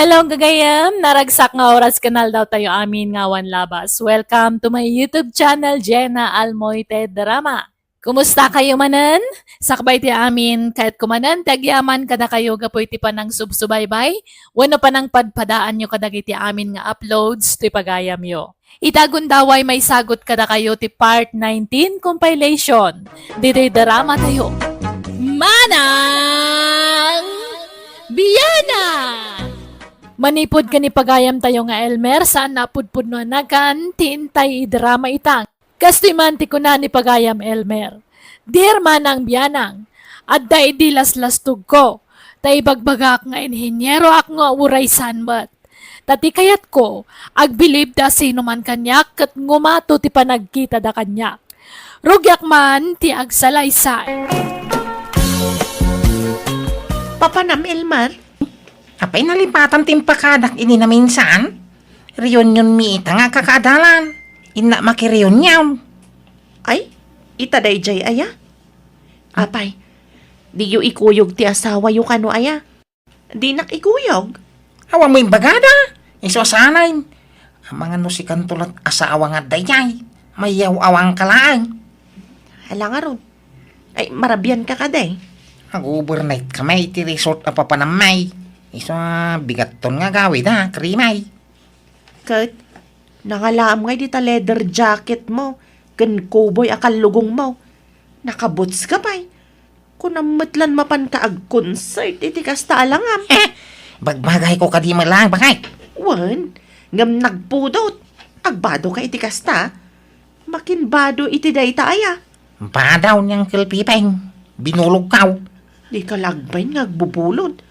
Hello gagayam, naragsak nga oras kanal daw tayo amin nga wan labas. Welcome to my YouTube channel, Jenna Almoite Drama. Kumusta kayo manan? Sakbay ti amin kahit kumanan, tagyaman kada kayo gapoy ti panang subsubaybay. Wano panang padpadaan nyo kadagiti amin nga uploads ti pagayam yo. Itagundaway may sagot kada kayo ti part 19 compilation. Dito'y drama tayo. Manang Biyana! Manipod ka ni pagayam tayo nga Elmer, saan napudpud no nagan, tintay drama itang. Kastoy man ti kuna ni pagayam Elmer. Dear Manang Biyanang, adda idi laslastug ko, tay bagbagak nga inhinyero ak nga uray sanbat. Tati kayat ko, agbilib da sino man kanyak, kat ngumato ti panagkita da kanyak. Rugyak man ti agsalaysay. Papanam Elmer? Apay nalipatan timpakadak ini na minsan. Reunion mi ita nga kakadalan. Ina makireunyaw. Ay, itaday jay aya. Apay, di yu ikuyog ti asawa yu kano aya. Di nak ikuyog. Hawa mo yung bagada. Isosanay. Ang mga nusikan tulad asawa nga dayay. Mayaw awang kalaan. Hala nga ron. Ay, marabyan ka kaday. Mag-overnight kami iti resort na papanamay. Iso bigaton nga gawid ha, krimay. Kat, nangalaam nga di ta leather jacket mo. Kan kuboy akal lugong mo. Nakabuts ka pa'y. Kung namatlan mapan ka ag concert, iti kasta alangam. Bagbagay ko kadima lang, bakay. Wan, ngam nagpudot. Agbado ka iti kasta. Makinbado iti day ta aya. Padaw niyang kilpipeng. Binulog kaw. Di ka lagbay nga agbubulod.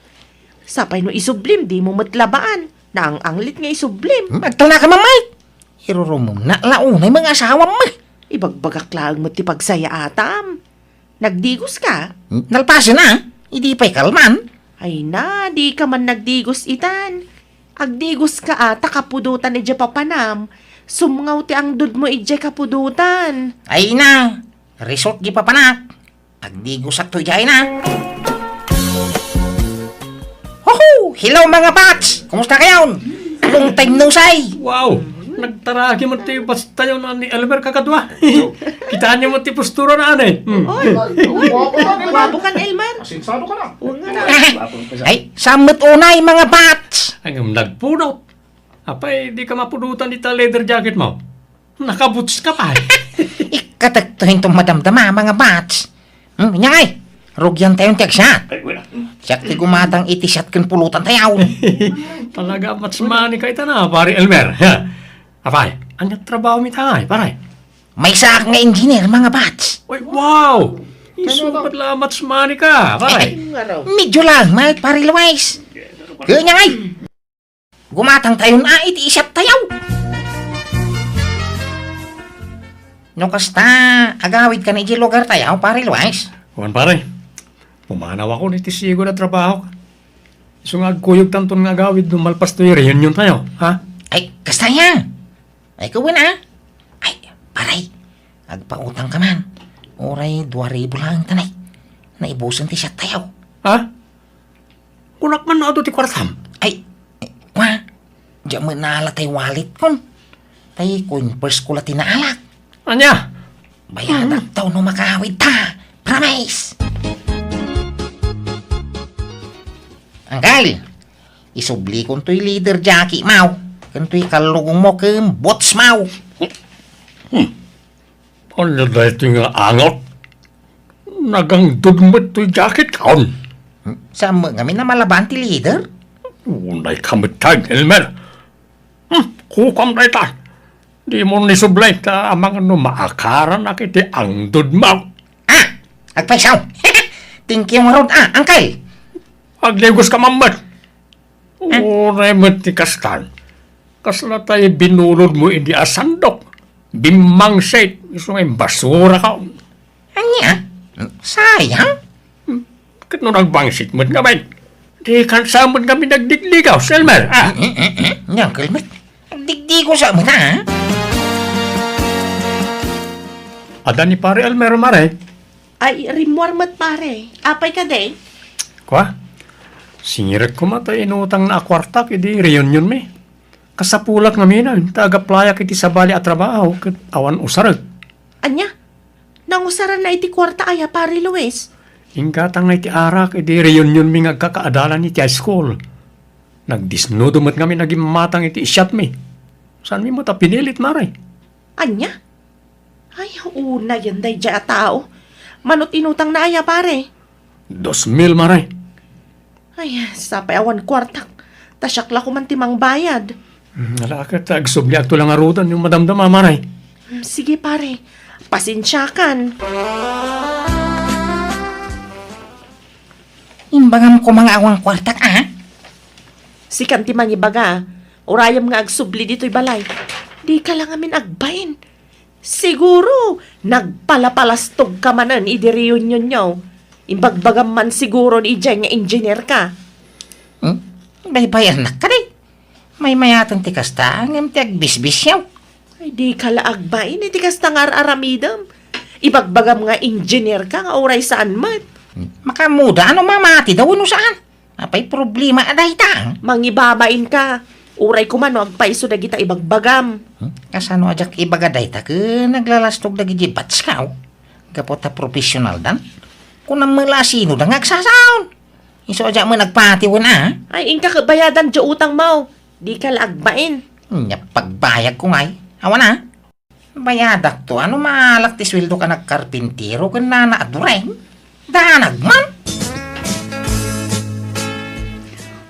Sapay no isublim, di mo matlabaan. Na ang anglit nga isublim. Magtala ka mamay. Irurumom na launay mga asawa mo. Ibagbagak lang mo ti pagsaya atam. Nagdigos ka? Nalpasan na. Hindi pa'y kalman. Ay na, di ka man nagdigos itan. Agdigos ka ata kapudutan ije papanam. Sumngaw ti ang dud mo ije kapudutan. Ay na. Resort di pa panak. Agdigos at tuyay na. Hoho! Hello mga bats! Kumusta kayo? Long time no say. Wow! Nagtaragi mo ti basta yun ni Elmer kakadwa. Kitaan niyo mo ti postura na anay. Wabo kan Elmer? Sinsado ka na. Oo nga na. Ay, samot unay mga bats! Ang nagpunot. Apay, di ka mapunutan ni ta leather jacket mo. Nakaboots ka pa. Ikataktuhin tong madamdama mga bats. Nyangay! Rugyan tayong tiyagsat. Ay, wala. Siyak ti gumatang itisat kan pulutan tayaw. Talaga matsmani ka ita na, pare Elmer. Apay, anyang trabaho mi tayo, pare? May saak nga engineer mga bats. Uy, wow! Isupat lang matsmani ka, pare. Medyo lang, may pare Luwais. Kaya nyangay! Gumatang tayo na itisat tayaw. No kasta, agawid ka na iji lugar tayaw, pare Luwais. Kuwan pare, pumanaw ako ni tisigo na trabaho ka. So nga kuyog tanton nga gawid dumalpas to yung reunion tayo, ha? Ay, kasta yan. Ay, kawin ah. Ay, paray. Agpautang ka man. Oray, 2,000 lang tanay. Naibusan ti siya tayaw. Ha? Kunak man na ito ti kwartam. Ay, wa. Diyan mo naalatay wallet kon. Tay, kun first ko lati naalak. Anya? Bayadak taw no makahawid ta. Promise! Anggal, isubli kon to'y leader Jackie mau. Kan to'y kalugong mo kem bots mau. Ano na ito nga angot? Nagang dudmot to'y jacket kaon. Sa mga kami na malaban ti leader? Unay kamitag, Elmer. Kukam na ita. Di mo nisublay ta amang ano maakaran na kiti ang dudmaw. Ah! Agpaisaw! Thank you marod angkal! Aglegos ka mamat. Uray mo ti kastan. Kasla tayo binulod mo hindi asandok. Bimang set. Gusto nga basura ka. Anya? Sayang? Kat nung nagbangsit mo nga ba? Di kansamon kami nagdigligaw, Selmer. Yang kalmat. Digdi ko sa mga ha? Ada ni pare Elmer mare. Ay, rimwarmat pare. Apay ka day? Kwa? Singirik ko matay inutang na akwarta kiti reunion mi. Kasapulak nga minan, taga-playa kiti sabali at trabaho, kat awan usarag. Anya? Nangusaran na iti kwarta aya, pare Luis. Ingkatang na iti arak, iti reunion mi nga kakaadalan iti high school. Nagdisnudumat kami naging matang iti isyat mi. Saan mi mo ta pinilit maray? Anya? Ay, una yan day dya tao. Manot inutang na aya, pare. 2,000 maray. Ay, sapay awan kwartak. Tasyakla ko man timang bayad. Nalakat, agsubli agto lang arutan yung madamdama maray. Sige, pare. Pasensyakan. Imbangam ko mga awang kwartak, Si kanti mangibaga. Urayam nga agsubli dito'y balay. Di ka lang amin agbain. Siguro, nagpalapalastog ka manan idi reunion nyo. Imbagbagam man siguro ni Ijay nga engineer ka. Baybayan na ka di. May mayatan ti kasta, ngam ti agbisbis yaw. Ay, di ka laagbain. Iti kasta nga aramidam. Ibagbagam nga engineer ka nga uray saan mat. Makamuda, ano mamati daw no saan? Apay problema aday ta. Mangibabain ka. Uray ko man, agpaiso na kita ibagbagam. Kasano ajak ibagaday ta ke naglalastog dagi jibats kaw. Kapota profesional dan. Kung namulasino da ngagsasaon. Iso ajak mo nagpatiwan Ay, ingka kabayadan dya utang mo. Di ka laagbain. Nya pagbayag ko ngay. Awan na. Bayadak to, ano malak ti sweldo ka nagkarpintero kan nana at dureng? Danag man.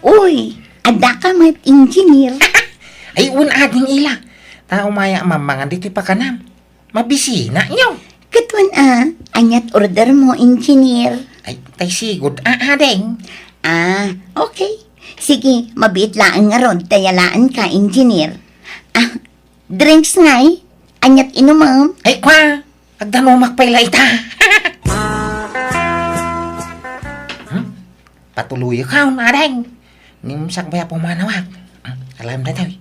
Uy, ada ka mat engineer. Ay ading ila. Tao maya mamangan dito pa kanam. Mabisina nyo. Katwan anyat order mo engineer. Ay tay sigod adeng. Okay. Sige, mabiit laan nga ron, tayalaan ka engineer. Drinks ngay, anyat inumam. Ay kwa, agdanumak pa'y laita. Patuloy ka adeng. Nimsak baya pumanawag. Alam na tayo.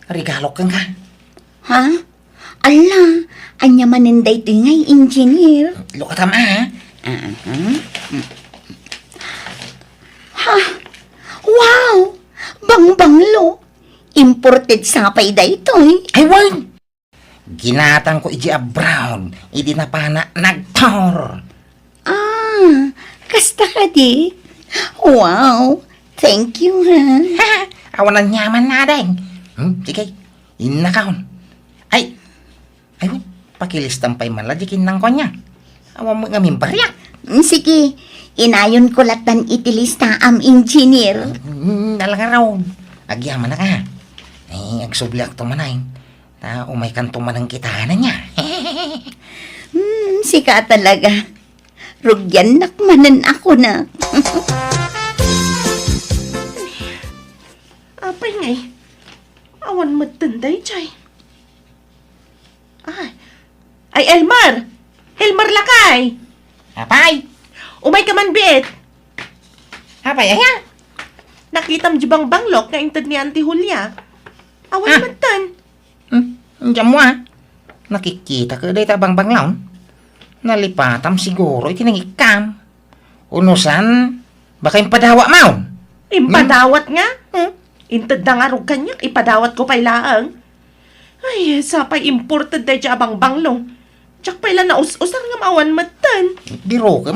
Regalo kang ka. Ha? Ala, anya maninday to ngay engineer. Lukatam Wow! Bangbanglo! Imported sapay da ito Ay wan! Ginatang ko iji a brown. Idi na pa na nagtor. Kasta ka di? Wow! Thank you, ha? Awan ang nyaman na deng. Sige, inakaon. Ay, wan, pakilistampay man ladikin ng konya. Awan mo ngamin bariyak. Sige, inayon ko latan itilista am engineer. Dalang araw. Agyaman na ka. Ay, agsublak to manay. Ta umay kanto man ang kitahanan niya. Sika talaga. Rugyan nakmanan ako na. Apay ngay. Awan matanday, Chay. Ay, Elmar! Elmar lakay! Apay! Umay ka man, Biet! Apay, ayan! Nakitam jibang banglok nga intad ni Auntie Julia. Awan matan. Diyan mo nakikita ka day tabang banglaw. Nalipatam siguro itinangikam. Unusan, baka yung padawa mo. Impadawat nga. Intad na nga rog kanya, ipadawat ko pa'y laang. Ay, sapay imported day jabang banglong. Tsak pa'y na us-usar nga maawan matan. Biro ka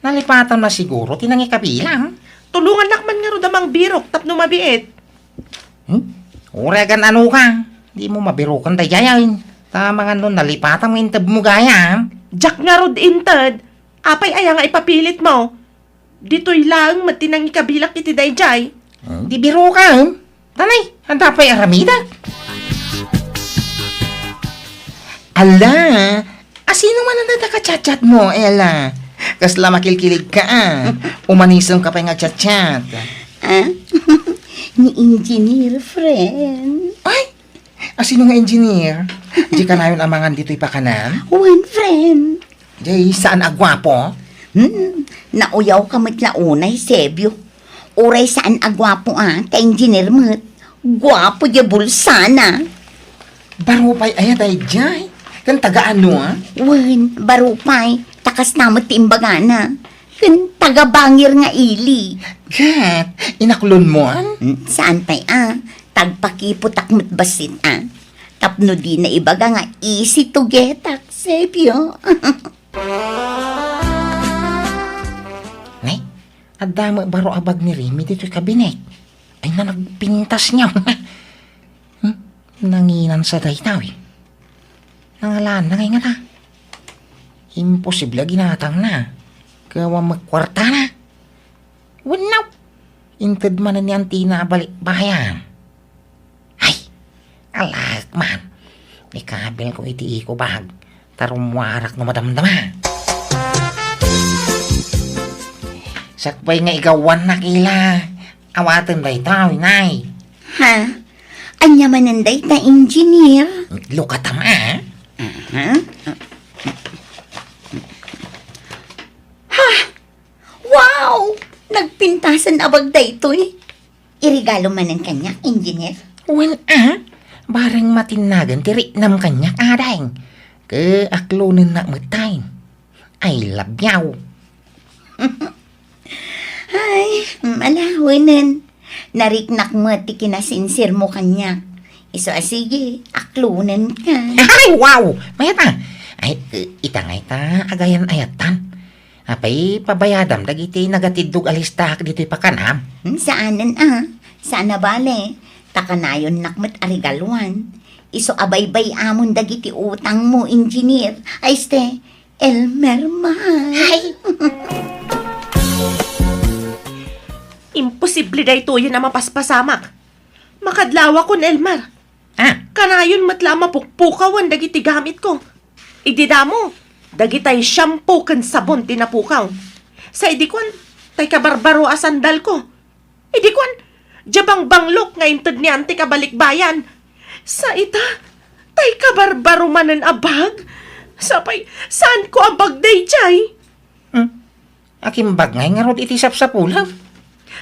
Nalipatan na siguro tinangikabilang. Tulungan nakman nga rodamang birok tapno mabiit. Uragan ano ka? Di mo mabirukan tayo yayain. Tama nga nun, nalipatan mo yung tab mo gaya. Jak nga rod intad. Apay aya nga ipapilit mo. Dito'y lang matinang ikabilak iti dayjay. Di biro ka, Tanay, handa pa'y aramida. Ala, asino man ang nadaka-chat-chat mo, Ella? Kasla makilkilig ka, Umanisang ka pa nga chat-chat. Ni engineer friend. Ay, asino nga engineer? Di ka na yun amangan dito'y pakanan? One friend. Di, saan agwapo? Nauyaw ka matlaunay, Sebyo. Uray saan agwapo ka engineer mat. Gwapo di bulsana. Baro pa'y ayaday jay. Kan taga ano, Wen, barupay. Takas na mat timbagana. Kun tagabangir nga ili. Gat, inaklon mo an? Saan pa'y tagpakiputak mo't basit Tapno di na ibaga nga easy to get Sebyo. Nay, adama baro abag ni Remy dito'y kabinet. Ay na nagpintas niya. Nanginan sa daytaw eh. Nangalaan na ngayon na. Imposible ginatang na. Gawa magkwarta na. Wanaw. Inted man na niyan tinabalik bayan. Ay, alak man. Ikabil ko iti ko bahag. Tarumwarak no madamdama. Sakbay nga igawan na kila. Awatan day tao, inay. Ha? Anya mananday ta engineer? Lukatam ah. Wow! Nagpintasan abag daytoy. Irigalo man ang kanya, engineer. Well barang matinagan tiri nam kanyak adang. Ke aklonin na matay. Ay labyaw. Ay, malawanan. Nariknak mo ti kinasinsir mo kanya. Iso sige, aklunan ka. Ay wow! Mayata. Ay itangay ta agayan ayatan. Apay pabayadam dagiti nagatidug alistahak dito'y pakanam. Saanan Sana bale. Takanayon nakmat arigalwan. Iso abaybay amon dagiti utang mo, engineer. Ay ste, Elmer mahal. Ay! Imposible da ito yun na mapaspasamak. Makadlawa kon, Elmar. Kanayon matla mapukpukawan dagiti gamit ko. Ididamo, dagitay shampoo kan sabon tinapukaw. Sa idikwan, tay kabarbaro a sandal ko. Idikwan, jabang banglok nga inted ni ante kabalikbayan. Sa ita, tay kabarbaro manan abag. Sapay, saan ko abag day jay? Akim bagay nga rod iti sapsapulam.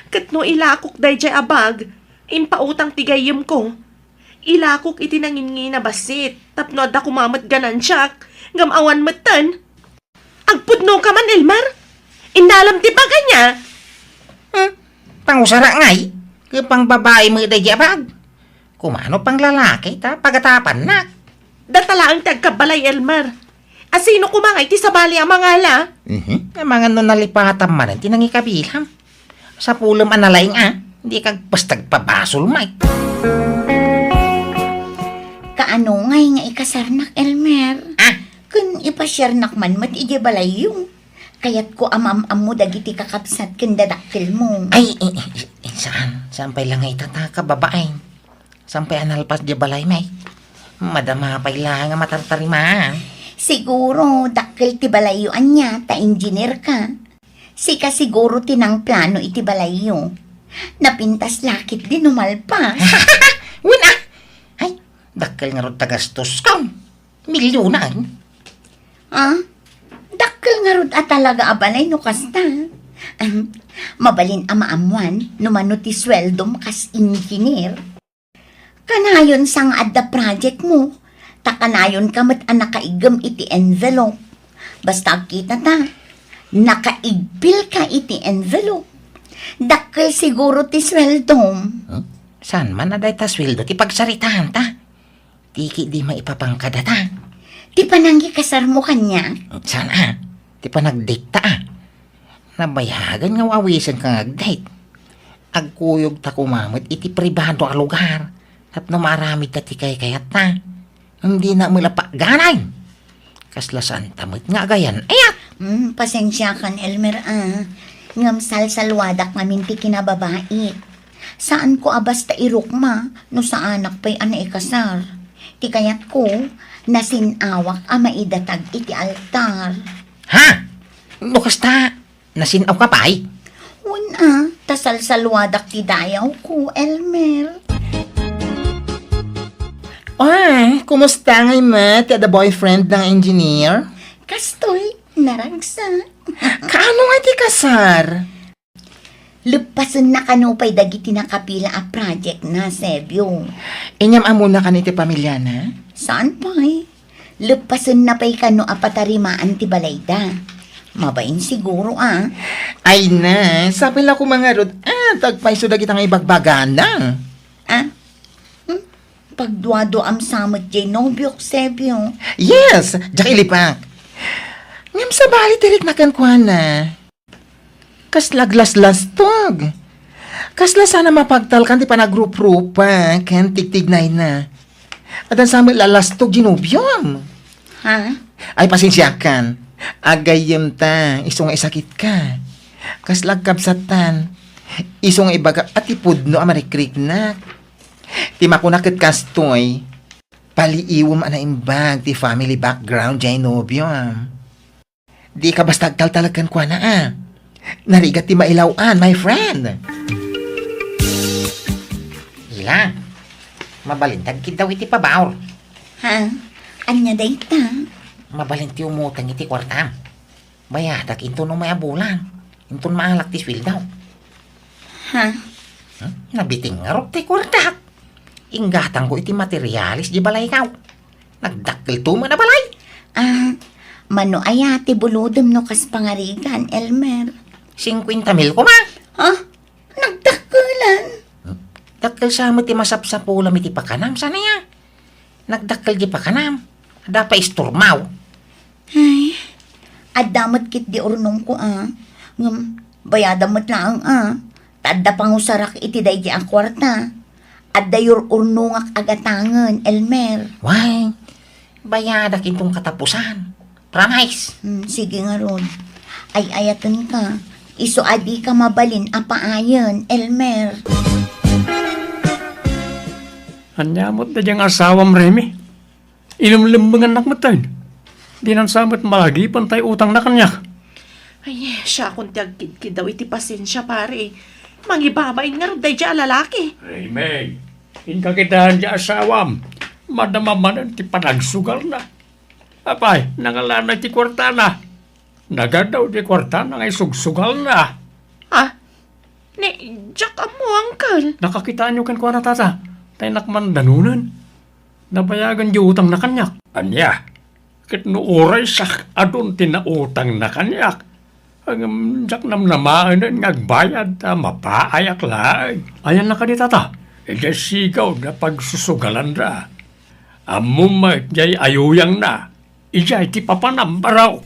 Katno ilakok day jay abag, impautang tigayim ko. Ilakok iti nangingina basit, tapno da kumamat ganan siyak, gamawan matan. Agpudno ka man, Elmar? Inalam ti bagay niya? Pangusara ngay. Kapang babae mo iti abag. Kumano pang lalaki ta pagatapan na. Datala ang tagkabalay, Elmar. Asino kumangay ti sabali ang mga ala? Ang mga nun nalipatan man tinangi kabilang. Sa pulam analaing hindi kag bastag pabasol may. Kaano ngay nga ikasarnak, Elmer? Kun ipasarnak man mat ije balayong. Kayat ko amam-am mo dagiti kakapsat ken dadaktil mo. Ay, saan? Sampay lang nga itataka babae. Sampay analpas di balay may. Madama pay lang nga matartarimaan. Siguro dakkel ti balayuan niya ta engineer ka. Sika siguro tinang plano iti balayo. Napintas lakit din umalpas. Wala! Ay, dakkel nga ron tagastos ka. Milyonan. Dakkel nga rod at talaga abalay no kasta. Mabalin amaamuan no mano ti sweldom kas engineer. Kanayon sang adda project mo. Takanayon kamat ang nakaigam iti envelope. Basta kita ta. Nakaigbil ka iti envelope. Dakkel siguro ti sweldom. Saan man na dahi ta sweldo ti pagsaritahan ta? Tiki di maipapangkada ta. Di pananggi kasar mo kanya. Saan Ti pa nag-date ta Nabayagan nga wawisan ka nag-date. Agkuyog ta kumamit iti pribado a lugar. Tapno maramid ta ti kayat ta. Hindi na mula pa ganay. Kaslasan tamit nga gayan. Ayat! Pasensya kan, Elmer, ngam salsalwadak ngamin ti kinababait. Saan ko abasta irukma, no sa anak pa'y ikasar. Ti kayat ko, nasinawak maidatag iti altar. Ha? Lukas ta, nasinaw ka pa'y? Una, tasalsalwadak ti dayaw ko, Elmer. Ay, kumusta ngay ma? Ti ada boyfriend ng engineer? Kastoy, naragsa. Kaano nga ti kasar? Lupasan na kanupay dagiti nakapila a project na, Sebyo. Inyam amuna ka ni ti pamilya na? Saan pa'y? Lupasan na pa'y kano apatarimaan ti balayda. Mabain siguro ah. Ay na, sabi lang ko mga rod, tagpaiso na kitang ibagbagan na. Ah? Pagduado am samot jay nobyo sebyo. Yes, jak ilipak. Ngam sa bali tirik na kankwan na. Kaslaglas-las tog. Kasla sana mapagtal kan ti panagrup-rupa, kan tigtignay na. At ang samot lalastog ginubyom. Ha? Ay pasensya kan. Agayem ta, isong isakit ka. Kaslag kabsatan. Isong ibaga at ipudno amarikrik na. Ti makunakit kastoy. Paliiwom ana imbag ti family background jay nobyo. Di ka basta agtaltalagan kwa na Narigat ti mailawan, my friend. Ila, mabalintag kit daw iti pabaor. Ha? Anya dayta? Mabalinti umutang iti kwartam. Bayadak into no may abulan. Into maalak ti swil daw. Ha? Nabiting nga ti kwartak. Inggatang ko iti materialis di balay kaw. Nagdakil to na balay. Ah, mano ayati buludom no kas pangarigan, Elmer. 50,000 ko ma. Ha? Nagdakulan. Dakil sa mo ti masapsapulam iti pakanam. Sana ya? Nagdakil di pakanam. Ada pa isturmaw. Ay, adamot kit di ornong ko bayadamot lang Tadda pangusarak iti day di ang kwarta. Adda yor urnungak agatangan, Elmer. Why? Bayadak itong katapusan. Promise. Sige nga ron. Ay ayatan ka. Iso adi ka mabalin apaayon, Elmer. Anyamot na diyang asawam, Remy. Ilumlimbang anak mo tayo. Di nang samot malagi pantay utang na kanya. Ay, siya kung tiagkid daw iti pasensya pare. Mangibabain nga rin day dya lalaki. Remy, inkakitahan di asawam. Madamaman ti panagsugal na. Apay, nangalana ti kwarta na. Nagadaw ti kwarta na ngay sugsugal na. Ha? Ni, Jack mo, uncle. Nakakitaan nyo kan kwa na tata. Tay nakman danunan. Nabayagan di utang na kanyak. Anya, kit no oray sak adun tinautang na kanyak. Ang jak namnamaan ngagbayad ta mapaayak laay. Ayan na ka di tata. Ija sigaw na pagsusugalan na. Amum jay ayuyang na. Ija iti papanambaraw.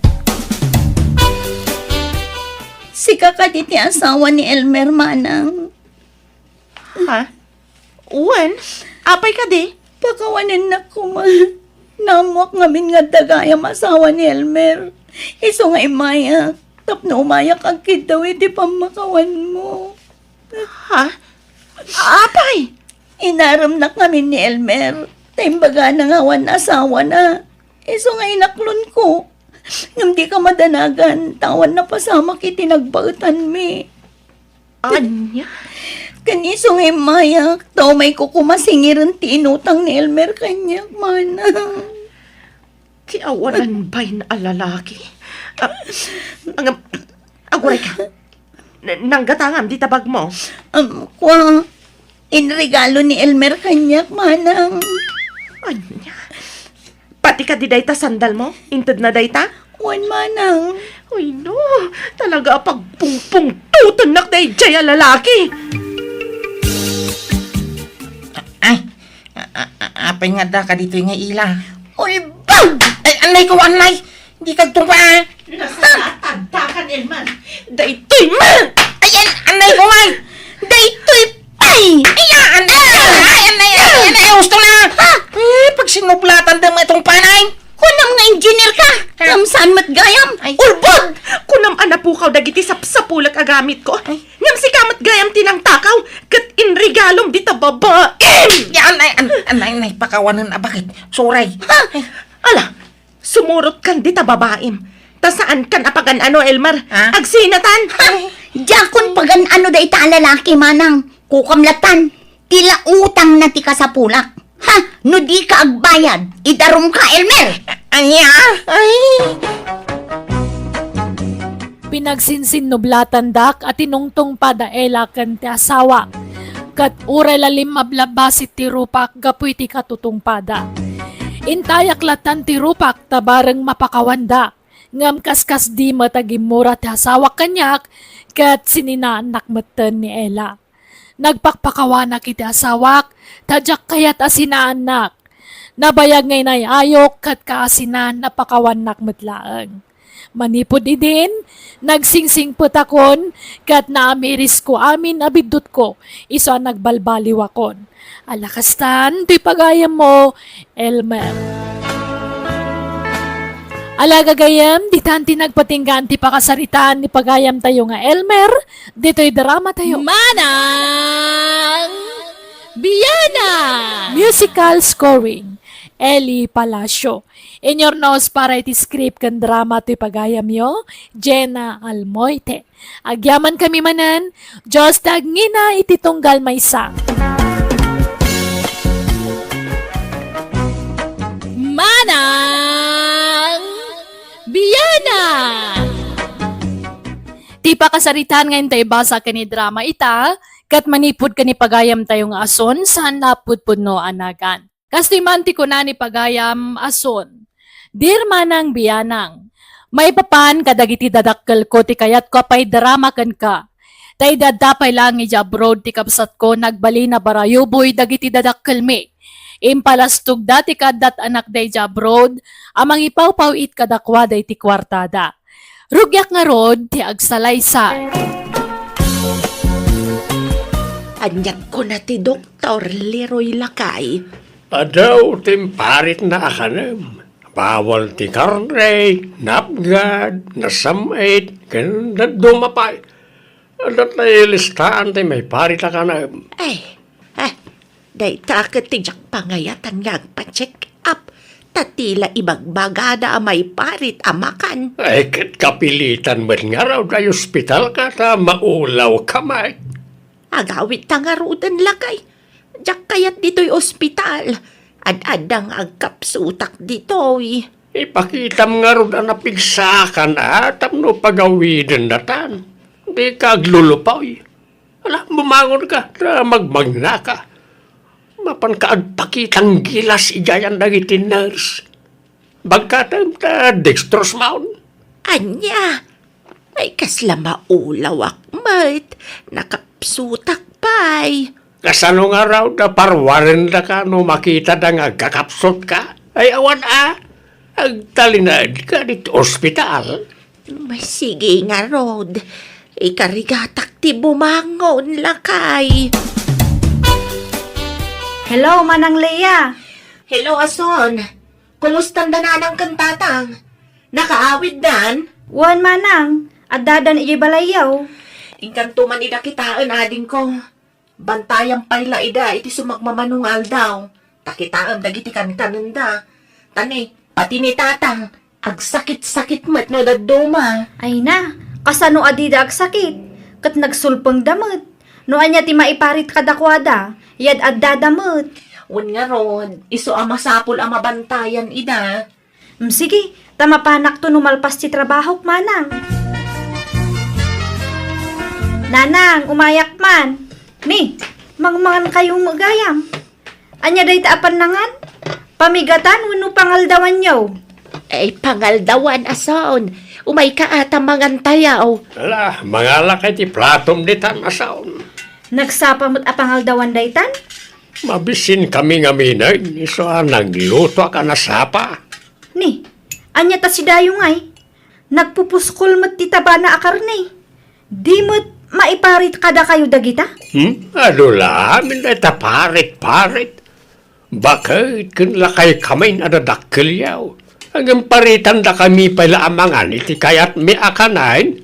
Sika ka diti asawa ni Elmer Manang. Ha? Uwan? Apay ka di? Pakawanin na ko Namuak ngamin nga dagayam asawa ni Elmer. Iso nga imayak. Tapno umayak ang kid daw iti pamakawan mo. Ha? Apay? Inaram na kami ni Elmer. Taimbaga na ngawan asawa na. Iso nga inaklon ko. Ngam di ka madanagan, tawan na pasama kiti nagbautan mi. Anya? Kaniso nga mayak, tao may kukumasingiran ti inutang ni Elmer kanyak, manang. Ti awanan ba'y na alalaki? Aguray ka. Nanggatangam di tabag mo. Kwa, inregalo ni Elmer kanyak, manang. Anya? Pati ka di dayta sandal mo? Inted na dayta? Wan, manang. Uy no, talaga pagpungpung tutunak day jaya lalaki. Ay, apay nga da ka dito yung ila. Ulbag! Ay, anay ko, anay! Hindi ka tupa. Nasatagtakan, Elman. Daytoy man! Ayan, anay ko, ay! Daytoy pay! Ayan, anay, gusto na! Pag sinuplatan din mo itong panay! Kunam nga engineer ka! Kam saan matgayam? Ulbag! Kunam anapukaw dagiti sapsapulak agamit ko. Ngam si kamat gayam tinang takaw. Kat inregalom di tababaim! Yan, anay, pakawanan na bakit? Suray. Ala, sumurot kan di tababaim. Ta saan kan apagan ano, Elmar? Ha? Agsinatan! Jakon pagan ano da ita lalaki manang. Kukamlatan. Tila utang na ti ka sa pulak. Ha? No di ka agbayad. Idarom ka, Elmer! Anya? Ay! Pinagsinsin nublatan dak at inungtong padaela kan ti asawa. Kat uray lalim mablabasi ti rupak gapuy ti katutong pada. Intayak latan ti rupak tabareng mapakawanda. Ngam kaskas di matagimura ti asawa kanyak, kat sininaanak matan ni Ella. Nagpakpakawanak iti asawak, tadyak kayat asinaanak. Nabayag ngay nay ayok, kat kaasinan napakawanak matlaang. Manipod idin, nagsingsing putakon, kat naamiris ko amin abidot ko, iso ang nagbalbaliwakon. Alakastan, tuy pagayam mo, Elmer. Alagagayam, di tanti nagpatinggan ti pakasaritaan ni pagayam tayo nga Elmer, dito'y drama tayo. Manang Biyana! Musical scoring, Eli Palacio. In your nose para iti script kan drama to'y pagayam yo, Jenna Almoite. Agyaman kami manan, Diyos tagngina iti tunggal maysa. Manang Biyana! Ti pakasaritan ngayon tayo basa ka ni drama ita, kat manipod ka ni pagayam tayo nga ason, saan napudpud no anagan. Kastoy manti ko na ni pagayam ason. Dear Manang Biyanang, may papan kadagiti dadakkel ko ti kayat ko pay drama kan ka. Tay dadapay lang ija abroad ti kapsat ko nagbali na barayuboy dagiti dadakkel mi. Impalastog dati kadat anak day abroad, amang ipaw-paw it kadakwa day ti kwartada. Rugyak nga rod ti agsalaysay. Anyag ko na ti Dr. Leroy Lakay. Adaw timparit na akanem. Bawal ti karne, napgad, nasamait, ganda dumapay. Adat na ilistaan ti may parit na kanem. Day takot ti jak pangayatan nga pa-check up. Tatila ibagbagada may parit amakan. Ay, kat kapilitan mo nga raw na ospital ka ta maulaw kamay. Agawit tangarudan lakay. Jak kayat dito'y ospital. Ad-adang agkapsutak dito'y. Ipakita mo nga raw na napigsakan at no pagawidan na tan. Di ka aglulupaw. Alam, bumangon ka na magmagna ka. Mapan ka agpakitang gilas igayan na iti nurse. Bagkatam ta dextrose mount. Anya, ay kasla maulaw akmat. Nakapsutak pa'y. Kasano nga raw na parwarin na ka no makita na nga kakapsot ka? Ay awan agtalinad ka dito ospital. Sige nga, Rod. Ikarigatak ti bumangon lakay. Hello, Manang Leia. Hello, Ason. Kumusta na nanang kantatang? Nakaawid dan? Wan Manang, at dadan iji balayaw. Inkantuman ida kitaan ading ko. Bantayan pala ida iti sumagmamanungal daw. Takitaan dagiti kantanan da. Tani, pati ni tatang, agsakit-sakit mat no daduma. Ay na, kasano adida ag sakit. Kat nagsulpang damot. No anya ti maiparit kadakwada, yad ad dadamot. Un nga Rod, iso amasapul amabantayan ida. Sige, tamapanak to numalpas ti trabaho Manang. Nanang, umayak man. Ni, mangmangan kayong magayam. Anya day taapan nangan? Pamigatan, wano pangaldawan nyo. Ay, pangaldawan, Ason. Umay ka ata mangantayaw. Ala, mga lakay ti platom di tan asaon. Nagsapamot a pangaldawan daytan? Mabisin kami nga minay, iso nagluto ka na sapa. Ni, anya ta si Dayong ay. Nagpupuskol mat ti taba na akarne. Di mo't maiparit kada kayo dagita? Adula, minay ta parit-parit. Bakit kun lakay kamay na dadakkelyaw? Hanggang paritan da kami pala amangan iti kayat mi akanain.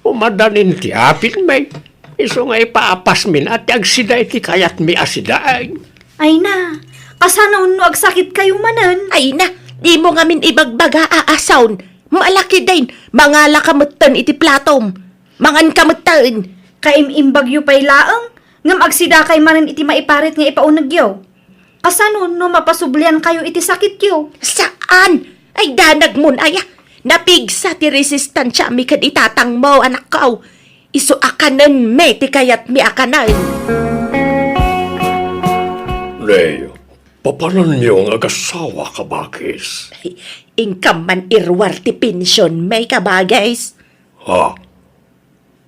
Umadanin ti apit may. Iso nga ipaapas min at agsida iti kayat mi asidain. Ay na, kasano no agsakit kayo manan? Ay na, di mo nga min ibagbaga aasawn. Malaki din, mangala kamutan iti platom. Mangan kamutan. Kaim-imbagyo pa'y laang, ngam agsida kay manan iti maiparit nga ipaunagyo. Kasano no mapasublian kayo iti sakit yo? Saan? Ay danag mun aya. Napigsa ti resistansya mi kad itatang mo anak ko. Iso akanan me ti kayat mi akanan. Leo, papanan niyo ang agasawa ka bakis? Income man irwar ti pensyon may kabagays. Ha?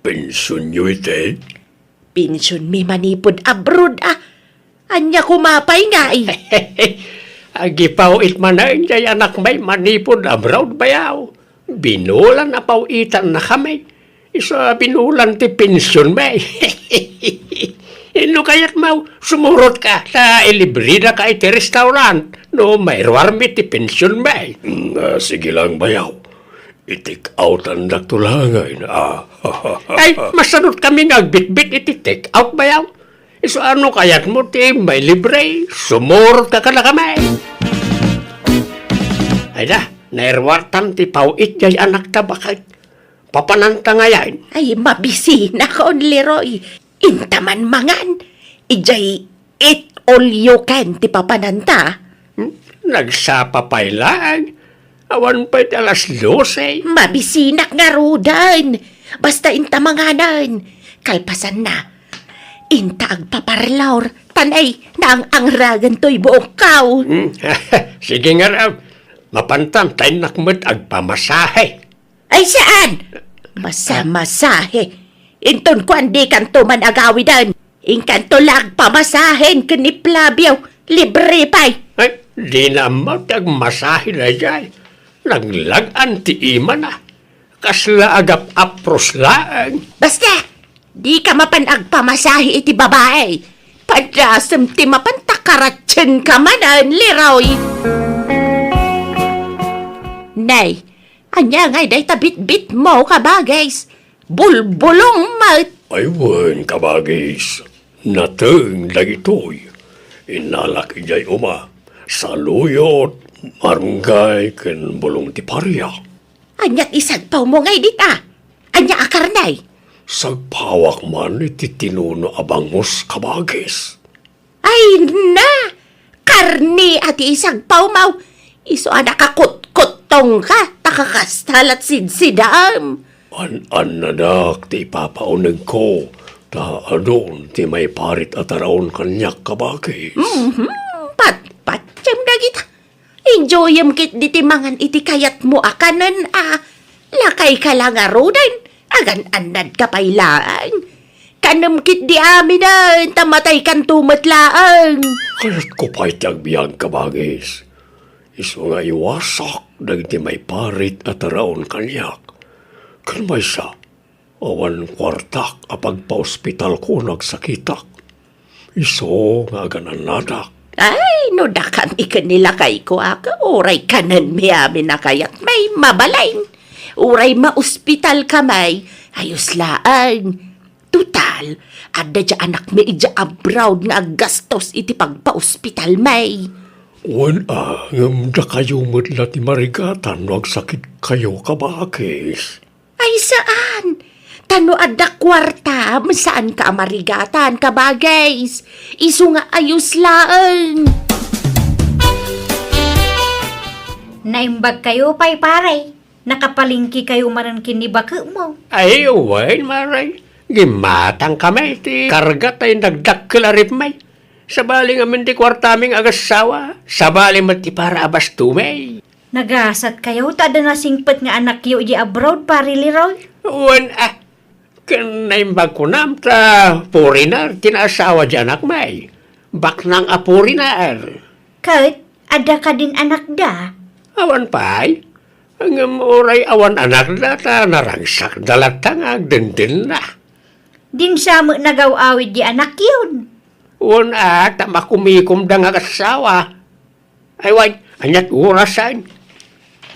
Pensyon nyo ite? Pensyon mi manipod abroad Anya kumapay nga Agipaw it man na jay anak may manipod abroad bayaw. Binulan na pawitan na kami. Isa binulan ti pensyon may. Ino kayat mau sumurot ka sa ilibrida ka iti restaurant. No, mayroar mi ti pensyon may. Sige lang bayaw. I-take out ang naktulangay na. Ay, masanot kami nagbitbit iti take out bayaw. So ano kayat mo ti may libre? Sumurot ka na kami. Ay na, nairwartan ti pawit jay anak tabakay. Papananta ngayon. Ay, mabisina ka on Leroy. Intaman mangan. Ijay, eat all you can ti papananta. Nagsapapay lang. Awan pa'y alas 12. Mabisinak nga rudan. Basta intamanganan. Kalpasan na. Inta agpaparlaur. Tanay na ang angragan to'y buong kaw. Sige nga raw. Mapantam tayo nakmat agpamasahe. Ay saan? Masamasahe. Inton ko andi kanto man agawidan. Inkanto lag pamasahen kaniplavyaw. Libre pa'y. Ay, di na matagmasahe na dyan. Naglagan ti ima na. Kasla agap apros lang. Basta, di ka mapanag pamasahe iti babae. Padrasam ti mapantakaratsin ka manan, Leroy. Nay, anya ngay day tabit-bit mo kabagays. Bulbulong mat. Aywan kabagis. Nateng dagitoy. Inalaki jay uma. Saluyot, marunggay, ken bulong ti parya. Anya't isagpaw mo ngay dita. Anya akarnay. Sagpawak man iti tinuno abangos kabagis. Ay na! Karni at isagpaw mau. Iso nakakut-kutong ka. Takakastalat sidsidam. An nadak ti papaunag ko. Ta adon ti may parit at araon kanyak kabagis. Pat-pat-siyam na kita. Enjoyam kit diti mangan iti kayat mo akanan Lakay ka lang arudan. Agan-anad ka pailaan. Kanam kit di aminan. Tamatay kan tumatlaan. Kaya't ko pa'y tiyagbiyan kabagis. Iso nga iwasak dagiti may parit at araon kanyak. Kan may siya, awan kwartak apag pa-ospital ko nagsakitak. Iso nga gananadak. Ay, no da kami kanilakay ko Uray kanan mi amin na kayat may mabalain. Uray ma-ospital kamay. Ayos laan. Tutal, ada dya anak mi ija abroad nga gastos iti pagpa-ospital may. Wan ngam da kayo matla ti marigatan nagsakit kayo kabagis. Ay saan? Tano adda kwarta, saan ka amarigatan kabagays? Isu nga ayos laan. Naimbag kayo pay paray. Nakapalingki kayo manan kinibaka mo. Ay, wan maray. Gimatang kami ti karga tayo nagdakkelarip may. Sabali nga man ti kwartaming agasawa. Sabali man ti para abas tumay. Nagasat kayo, tada na singpet nga anak yo di abroad, pari Leroy. Wan kan naimbag ko nam ta purinar tinaasawa di anak may. Baknang apurinar. Kahit, ada ka din anak da. Awan pay. Ang oray awan anak na ta narangsak dalatang agdendin na. Din siya mo nagaw-awid di anak yun. Wan ta makumikom da nga kasawa. Ay wan, anyat urasan.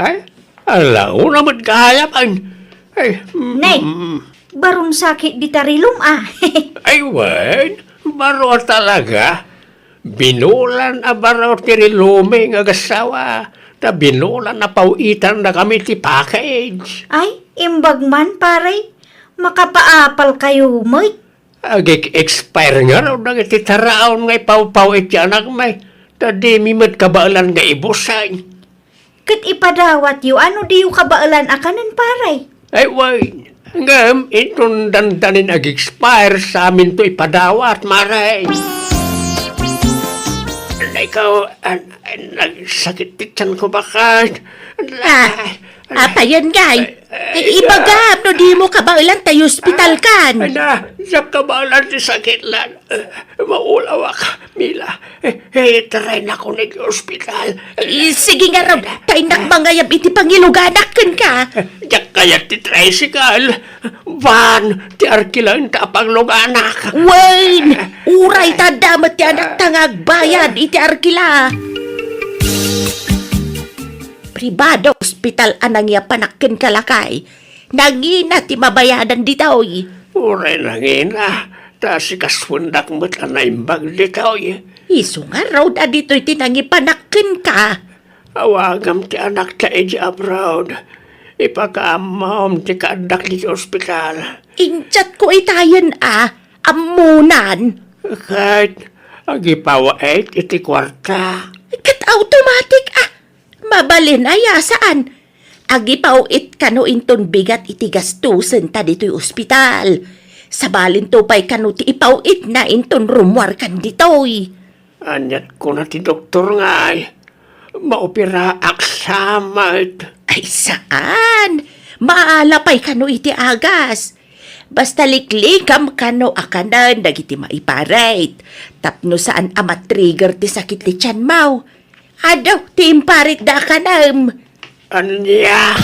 Ay, alaw naman kahayapan. Ay, Nay, barong sakit di tarilum ay wan, baro talaga. Binulan a baro tirilume nga kasawa. Ta binulan na pawitan na kami ti package. Ay, imbag man paray. Makapaapal kayo, moy. Ag-expire nga raw na iti taraon ngay paw-paw iti anak may. Tadi mimat kabaalan nga ibusan. Kat ipadawat yu, ano di yu kabaalan akanan paray? Ay, way. Ngam, itong dandanin ag-expire sa amin to ipadawat, maray. ikaw, nagsakit tiyan ko bakit? Apa yan, gay? Ibagam, no di mo kabailan tayo hospital kan. Ana, sa kabalan ti sakit lan. Maulawa ka, Mila. Try na ko nag ospital. Sige nga raw, tayo nakmangayab iti pangiluganak kan ka. Diyak kaya ti tricycle. Van, ti arkilang tapang luganak. Wayne, uray tadamat ti anak tangag bayad iti arkila. Pribado hospital anang ya panakken kalakay. Nangina ti mabayadan ditaw. Uray na ngina. Ta si kasfundak mo't anaimbag ditaw. Iso nga raw da dito'y tinangi panakken ka. Awagam ti anak ta eji abroad. Ipakaamam ti kaadak di ospital. Injat ko itayan amunan. Kahit agipawait iti kwarta. Kat automatic mabalin aya saan? Agipaw it kano inton bigat iti gastusen ta dito'y ospital. Sabalin to pa'y kano ti ipaw it na inton rumwar kan dito'y. Anyat ko na ti doktor nga ay. Maopera aksamat. Ay saan? Maala pa'y kano iti agas. Basta liklikam kano akanan dagiti maiparate. Tapno saan trigger ti sakit ti tiyan mau. Adaw, ti imparit da kanam. Anya?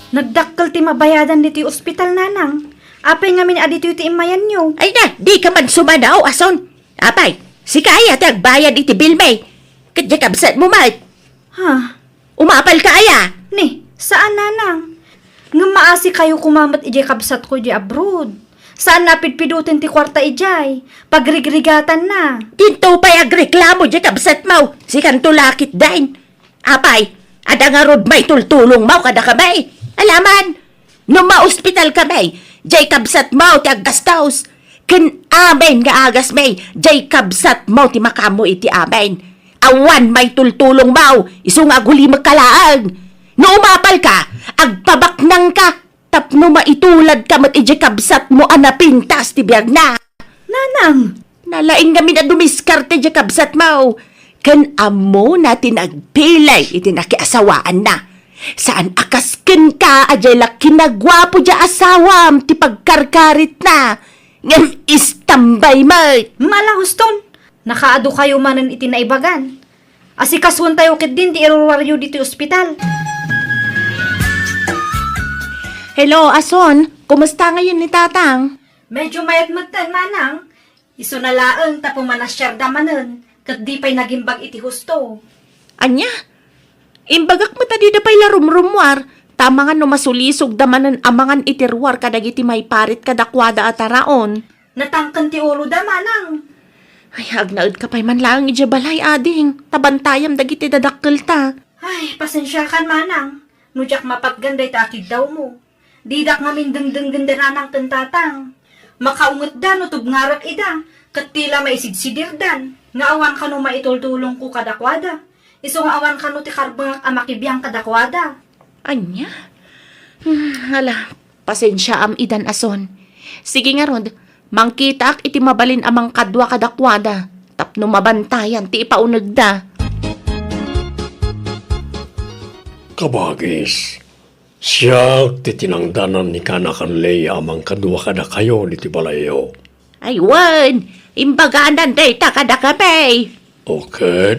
Nagdakkel ti mabayadan dito ospital nanang. Apay nga min adito ti imayan nyo. Ay na, di ka man sumanaw, ason. Apay, si kaya ti agbayad iti bill may. Kadya kabsat mo, Mart. Ha? Umapal ka aya. Ni, saan nanang? Nga maasi kayo kumamat ijay kabsat ko di abroad. Saan napidpidutin ti kwarta ijay? Pagrigrigatan na. Dinto pa'y agreklamo di kabsat mo. Si kantulakit dain. Apay, ada nga rod may tultulong mo kada kamay. Alaman, nung ma-hospital kamay, jay kabsat mo ti aggastaus. Ken amen nga agas may, jay kabsat mo ti makamo iti amen. Awan may tultulong mo, iso nga guli magkalaang. No umapal ka, agpabaknang ka. Tapno maitulad ka mat ije kabsat mo anapintas ti biyag na. Nanang, Nalaing kami na dumiskarte ije kabsat mo. Kan amo natin agpilay iti nakiasawaan na. Saan akasken ka ajay laki na gwapo dya asawam ti pagkarkarit na. Ngem istambay mat. malahuston. Nakaado kayo manan iti naibagan. Asikaswan tayo kit din ti irwaryo dito ospital. Hello, Ason. Kumusta ngayon ni Tatang? Medyo mayat matan manang. Iso na laeng tapo manasyar damanen. Kat di pa'y nagimbag iti husto. Anya? Imbagak mo tadi da pa'y larumrumwar. Tama nga no masulisog damanan amangan itirwar kadagiti may parit kadakwada at araon. Natangkan ti ulo da manang. Ay, agnaud ka pa'y man lang balay ading. Tabantayam dagiti dadakkel ta. Ay, pasensya kan manang. Nujak mapatganday ta akid daw mo. Didak nga min dengdeng nanang tentatang. Makaungot da no tubngarak ida. Kat tila maisigsidirdan. Nga awan ka no maitultulong ko kadakwada. Iso nga awan ka no ti karbang amakibiyang kadakwada. Anya? Hala, pasensya am idan Ason. Sige nga rod, mangkitak iti mabalin amang kadwa kadakwada. Tapno mabantayan ti ipaunag da. Kabagis. Siya ti tinangdanan ni kanakan Leia amang kadwa kada kayo ni ti balayo. Ay, wan! Imbaganan day takada kami. Okay.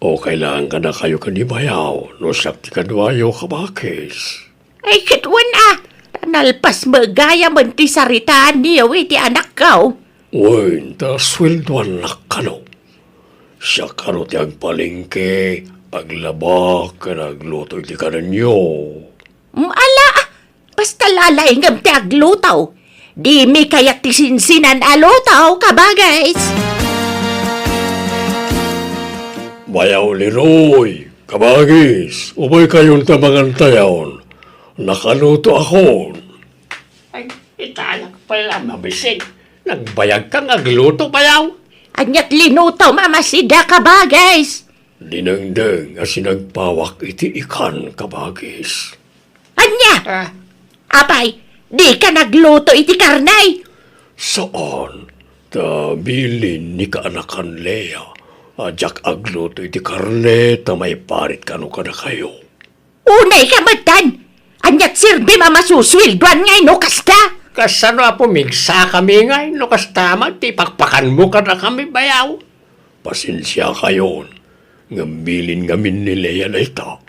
O kailangan kada kayo kanibayaw no sakti kadwayo kabagis. Ay, kitwan Nalpas magaya man ti saritaan niyo iti anak ko. Uy, ta sweldoan na kano. Siya kano ti agpalingke, aglabak, agluto iti kanan nyo. Ala, basta lalaingam ti aglutaw. Di mi kayak ti sinsinan alutaw, kabagay. Bayaw Leroy, kabagis, ubay kayong tamangan tayaon. Nakaluto ako. Ay, itayak pala mabisig. Nagbayag kang agluto bayaw. Anyat linutaw mamasida, kabagay. Dinengdeng as nagpawak iti ikan kabagis. Apay, di ka nagluto iti karnay. Saan? Tabilin ni kaanakan Lea. Ajak agluto iti karne ta may parit kano ka na kayo. Unay ka matan! Anyat sirbi mamasuswilduan ngay no kasta! Kasano apo migsa kami ngay, no kastama, ti pakpakan mo ka na kami bayaw. Pasensya kayon, ngambilin ngamin ni Lea na ita.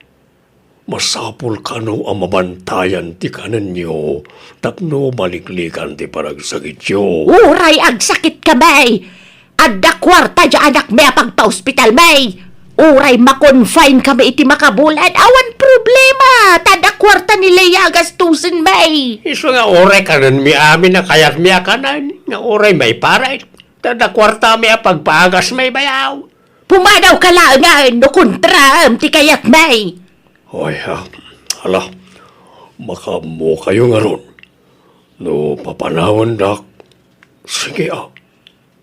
Masapul kano ang mabantayan ti kanan nyo, tapno maliklikan ti paragsakit yo. Uray ag sakit ka may! Adda kwarta dya anak may pagpa-hospital may! Uray makonfine kami iti makabulan, awan problema! Tada kwarta ni Lea gastusin may! Iso nga oray kanan mi amin na kayat mi akanan, nga oray may parait. Tada kwarta mi pagpagas may bayaw. Pumadaw ka lang nga, no kontra, ti kayat may! Hoy ha, hala, makamu kayo nga ron. No papanawan dak, sige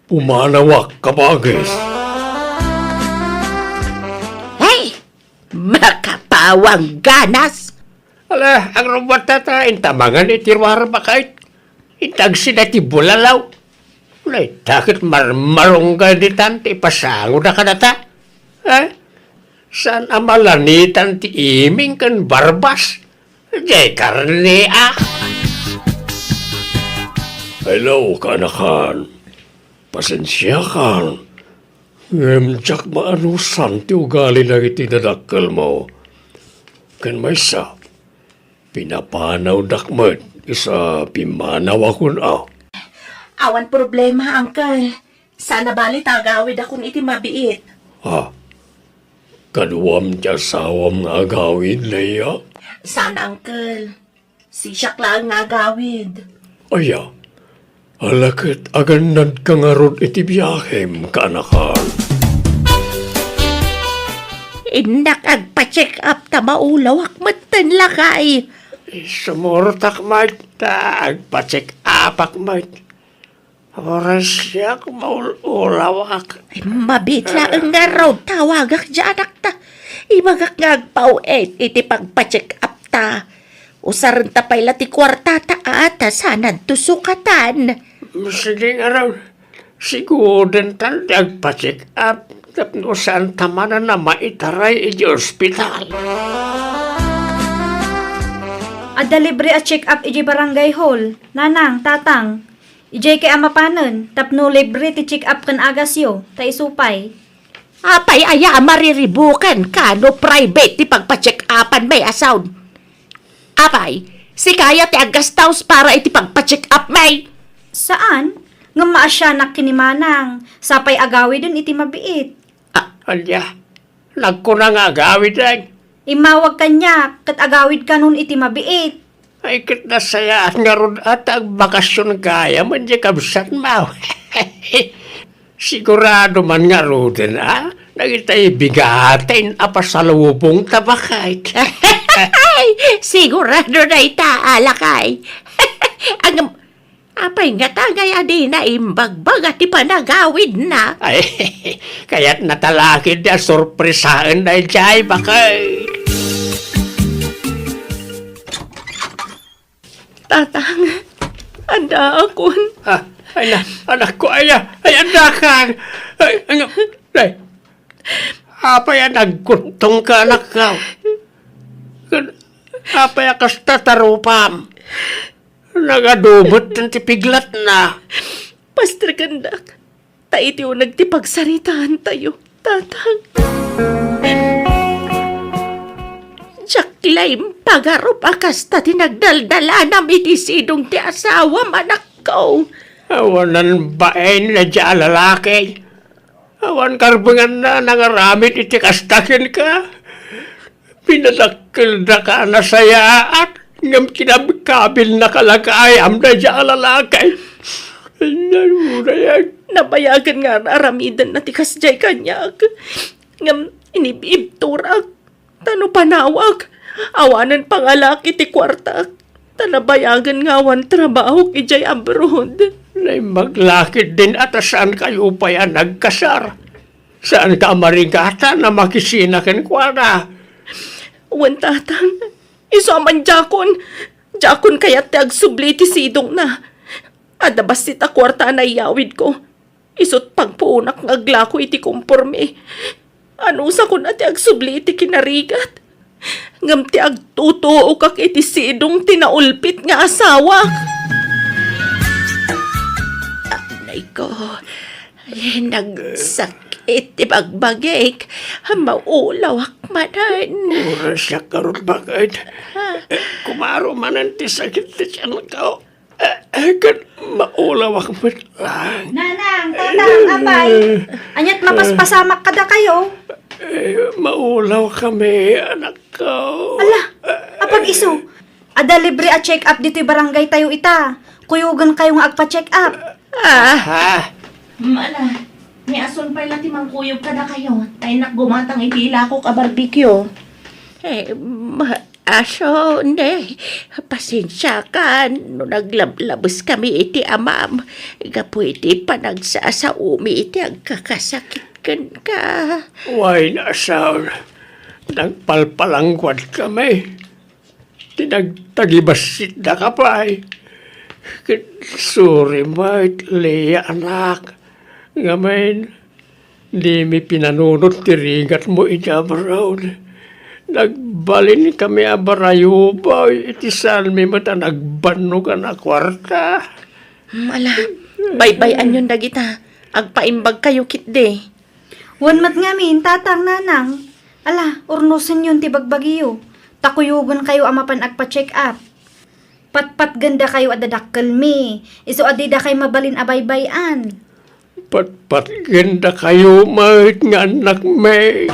pumanawak kabagis. Hey! Makapawang ganas! Ala, ang robot tata, intamangan itirwar bakait. Itagsi na ti bulalaw. Ulay, takit marmarong ka di tanti, pasango na ka na ta. Saan amalanitan ti iming kan barbas? Jay karne Hello, kanakan. Pasensya kan. Ngemjak maanusan ti ugali na itinadakkel mo. Kan may sa, pinapanaw dakmet, isa pimanaw akon Awan problema, Uncle. Sana bali tagawid akong iti mabiit. Kaduam ti asawam nga agawid, Lea. Sana, Uncle. Siyak lang nga gawid. Aya, alakit aganad ka nga ron iti biyahem, kanakan. Inak agpa-check up ta maulaw akmatan lakay. Sumurtak mait, agpa-check apak mait. Oras siyak maulawak. Mabitla ang nga raw tawagak dyan anak ta. Imagak nga agpauet iti pagpa-check up ta. Usaran ta pa'y lati kwarta ta ata sanad tusukatan. Sige nga raw, siguro din tal agpa-check up. Tapno saan tamanan na maitaray iti ospital. Adda libre a check-up iji barangay hall. Nanang, tatang. Iji kay amapanen, tapno libre ti check-up kan agasyo, ta isupay. Apay aya mariribukan ka no private ti pagpa-check upan may asaw. Apay, si kaya ti agastaws para iti pagpa-check up may. Saan? Nga maasyanak kinimanang, sapay agawi dun iti mabiit. Alya, nagkunang agawid ay. Imawag kanya, kat agawid ka nun iti mabiit. Ay kit nasayaan nga ron at ang bakasyon kaya man di kabsat mau. Sigurado man nga ron din nagitay bigatin apasalubong tabakay. Ay, sigurado na itaalakay. Ang apay nga tagay adi na imbagbag at ipanagawid na. Ay, kaya't natalakid na sorpresaan na jay bakay. Tatang, anda akon. Ay na, anak ko, ay andakan. Ay, apay nagkuntong ka anak ka. Apay akas tatarupam. Nagadubot ng tipiglat na. Pastor Gandak, taitiw nagtipagsaritaan tayo, tatang. Jaklaim, pagarup akas ta tinagdaldala na mitisidong ti asawa manak ko. Awanan baen na dya lalaki. Awan karbangan na nangaramit iti kastakin ka. Pinadakil na ka na sayaat. Ngam kinabikabil na kalakayam na dya lalaki. Nabayagan nga aramidan na tikas jay kanyak. Ngam inibibturak. Tano panawag. Awanan pangalaki ti kwartak. Tanabayagan nga wan trabaho ki jay abroad. Nay maglakid din at saan kayo pa yan nagkasar. Saan ka maringkata na makisinakin kwa na? Wan tatang, iso man jakon. Jakon kayat ti agsubli ti sidong na. Adabas ti ta kwarta na iyawid ko. Isot pagpuunak ng agla ko iti kumporme. Ano sa kun ati agsubli iti kinarigat? Ngam ti agtutuo kak iti sidong tinaulpit nga asawa. Anay ko, nagsakit ti bagbagik. Maulaw akmanan. Oras siya karon bakit? Kumaro man ang tisakit ti siya ko. Kan maulaw ako man lang. Nanang, tatang, abay. Anyat mapaspasamak kada kayo. Maulaw kami, anak ko. Ala, apag iso. Ada libre a check up dito'y barangay tayo ita. Kuyugan kayo nga agpa-check up. Ha? Mala, ni ason pa lang ti mangkuyog ka na kayo. Tay nak gumatang itila ko ka barbecue. Aso, ne, pasensya ka, no naglablabos kami iti amam. Gapo iti panagsasaumi iti agkakasakit kan ka. Why na sound? Nagpalpalangkwad kami. Tinagtagibasit na ka pa eh. Sorry, mate, Leia, anak. Ngayon, di mi pinanunot tirigat mo ijabaraw. Nagbalin kami abarayo ba, iti salmi mo ta nagbano ka na kwarta. Mala, baybayan yun dagita. Agpaimbag kayo kitde. Wan mat ngamin, tatang, nanang. Ala, urnusan yun ti bagbagiyo. Takuyugan kayo amapan agpa-check up. Patpat ganda kayo adadakkel mi. Iso adida kayo mabalin abaybayan. Patpat ganda kayo, mate, nga anak may.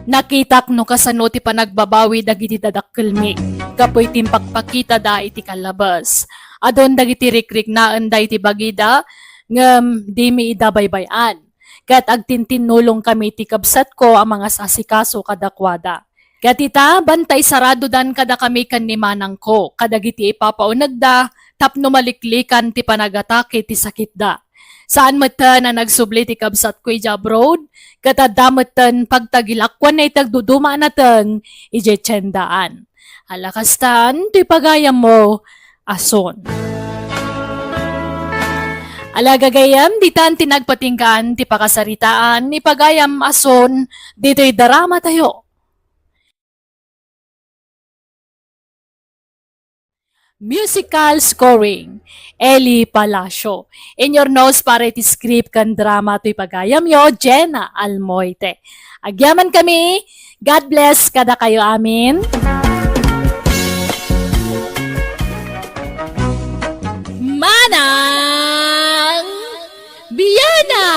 Nakitak no kasano ti panagbabawi dagiti dadakkelmi. Kapoy timpakpakita da iti kalabas. Adon dagiti rikrik na anday ti bagida ngem di mi idabaybayan. Kat agtintinulong kami ti kabsat ko ang mga sasikaso kadakwada. Kat ita bantay sarado dan kada kami kan ni manang ko. Kadagiti ipapaunag da tapno maliklikan ti panagatake ti sakit da. Saan matan na nagsubli ti kabsat ko abroad, katadamatan pagtagilakwan na itagduduma natin, ijetsendaan. Alakastan, ti pagayam mo, ason. Alagagayam, ditan tinagpatingkaan, ti pakasaritaan, ni pagayam ason, dito'y darama tayo. Musical scoring, Eli Palacio. In your nose para iti script kan drama to'y pagayam yo, Jenna Almoite. Agyaman kami, God bless kada kayo amin. Manang Biyana!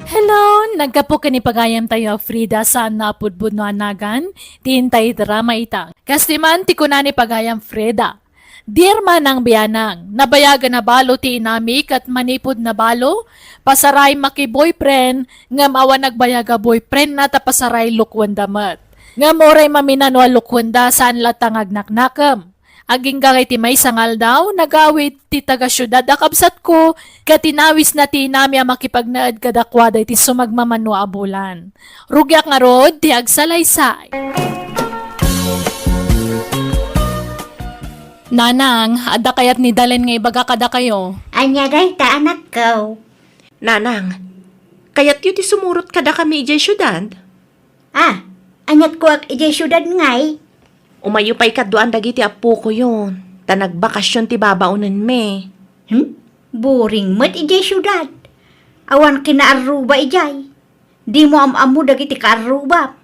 Hello, nagkapo ka ni pagayam tayo Frida sa napudbud no anagan, tintay drama itang. Kastiman ti kuna ni pagayam Frida. Dear manang biyanang, nabayagan na balo ti inamik at manipod na balo, pasaray maki boyfriend, ngam awan nagbayaga boyfriend na tapasaray lukwan damat. Ngam oray maminanwa lukwanda saan latang agnaknakam. Aging gagay ti may sangal daw, nagawit ti taga syudad akabsat ko, katinawis na ti nami ang makipagnaad kadakwada ti sumagmamano abulan. Rugyak nga rod, ti agsalaysay. Nanang, ada kayat ni Dalen nga ibaga kada kayo. Anya day ta anak ko. Nanang, kayat yun ti sumurot kada kami ijay syudad. Anyat ko ak ijay syudad ngay. Umayo pa'y kaduan dagiti apo ko yun. Ta nagbakasyon ti babaunan me. Boring mat ijay syudad. Awan kinaaruba ijay. Di mo amamu dagiti kaaruba.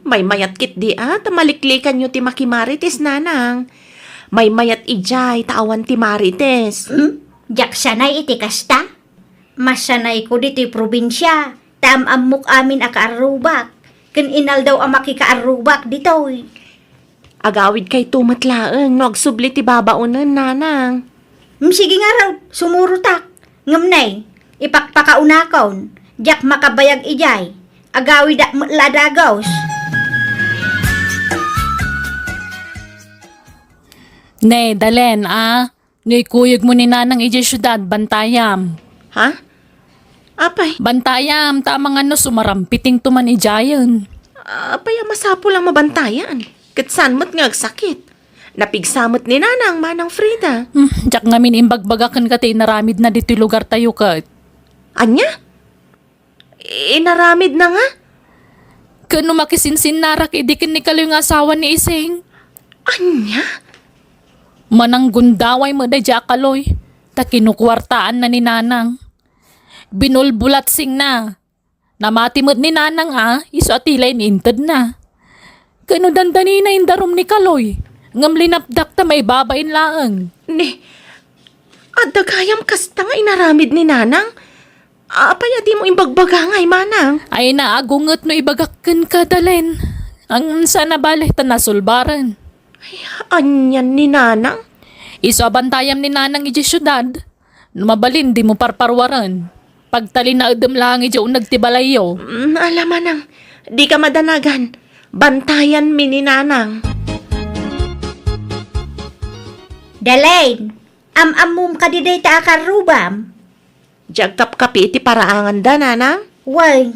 May mayat kit di tamaliklikan nyo ti makimarites nanang. May mayat ijay, tawan ti marites. Jak sanay iti kasta. Mas sanay ko dito'y probinsya. Tamamok amin a kaarubak. Ken inal daw ang makikaarubak dito'y. Agawid kay tumatlaan, no agsubli ti babaunan nanang. Sige nga raw, sumurutak. Ngamnay, ipakpakaunakaon. Jak makabayag ijay. Agawid ladagaws. Ne, Dalen, Noy kuyog mo ni nanang ijay syudad, bantayam. Ha? Apay, Bantayam, tamang ano, sumarampiting tuman ijayan. apay masapo lang mabantayan. Kat saan mo't nga agsakit. Napigsamot ni Nanang, Manang Frida. Jak ngamin imbagbagakan ka ti inaramid na dito lugar tayo kat. Anya? Inaramid na nga? Kano makisinsin narak idikin ni kaloy nga asawa ni Ising. Anya? Manang gundaway mo da kaloy. Ta kinukwartaan na ni Nanang. Binulbulat sing na. Namati mo't ni Nanang iso atilay ni inted na. Kano dandani na indarom ni kaloy. Ngam linapdak ta may babain laang. Ni, adagayam kasta nga inaramid ni Nanang. Apaya di mo imbagbagangay, Manang. Ay naagungot no ibagakkan ka dalin. Ang sana baleh ta nasulbaran. Anyan ni Nanang? Iso abantayam ni Nanang iji syudad. Numabalin di mo parparwaran. Pagtali na udem lang iji nagtibalayo. Alam, Manang, di ka madanagan. Bantayan mi ni Nanang. Dalain, am-amum ka di day ta akarubam. Jagkap kapi iti paraangan da, Nanang. Way,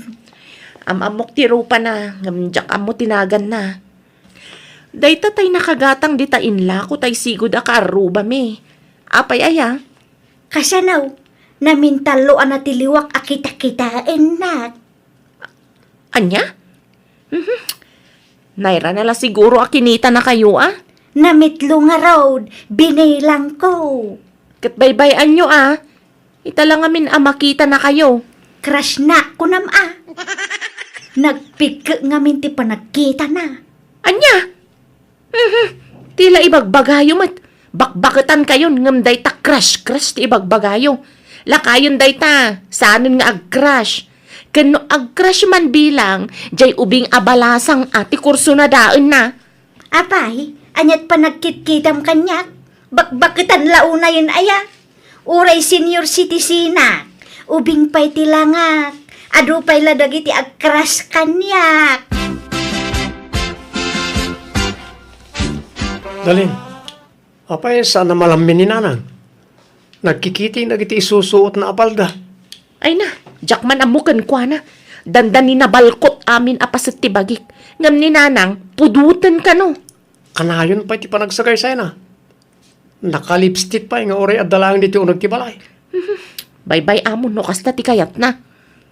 Amok ti rupa na, ngamjak amo tinagan na. Dayta tay nakagatang di ta inla ko tay sigod akaruba mi. Apay aya? kasanaw, namintalo na tiliwak akita-kitain na. Anya? Naira nala siguro akinita na kayo Namitlo nga road, binilang ko. Katbaybayan nyo Italang amin makita na kayo. Crush na ko nam Nagpik ngamin ti panagkita na. Anya? Tila ibagbagayo mat. Bakbaketan kayon ngam day ta crush ti ibagbagayo. Lakayon day ta. Saanon nga ag-crush. Kano ag-crush man bilang, jay ubing abalasang ati kurso na daan na. Apay, anyat panagkit-kitam kanyak. Bakbakitan launa yun aya. Uray senior citizen na. Ubing pa'y tilangak. Adu pa'y ladagiti ag-crush kanyak. Dalin, apay sana malamin ni Nanang. Nagkikiti na giti isusuot na apalda. Ay na, jakman amukan kwa na. Dandan ni nabalkot amin apasit ti bagik. Ngam ni Nanang, pudutan ka no. Kanayon pa iti panagsagay sa'yo na. Naka-lipstick pa nga oray at dalang dito nagtibalay. Bye-bye amon no kasta ti kayat na.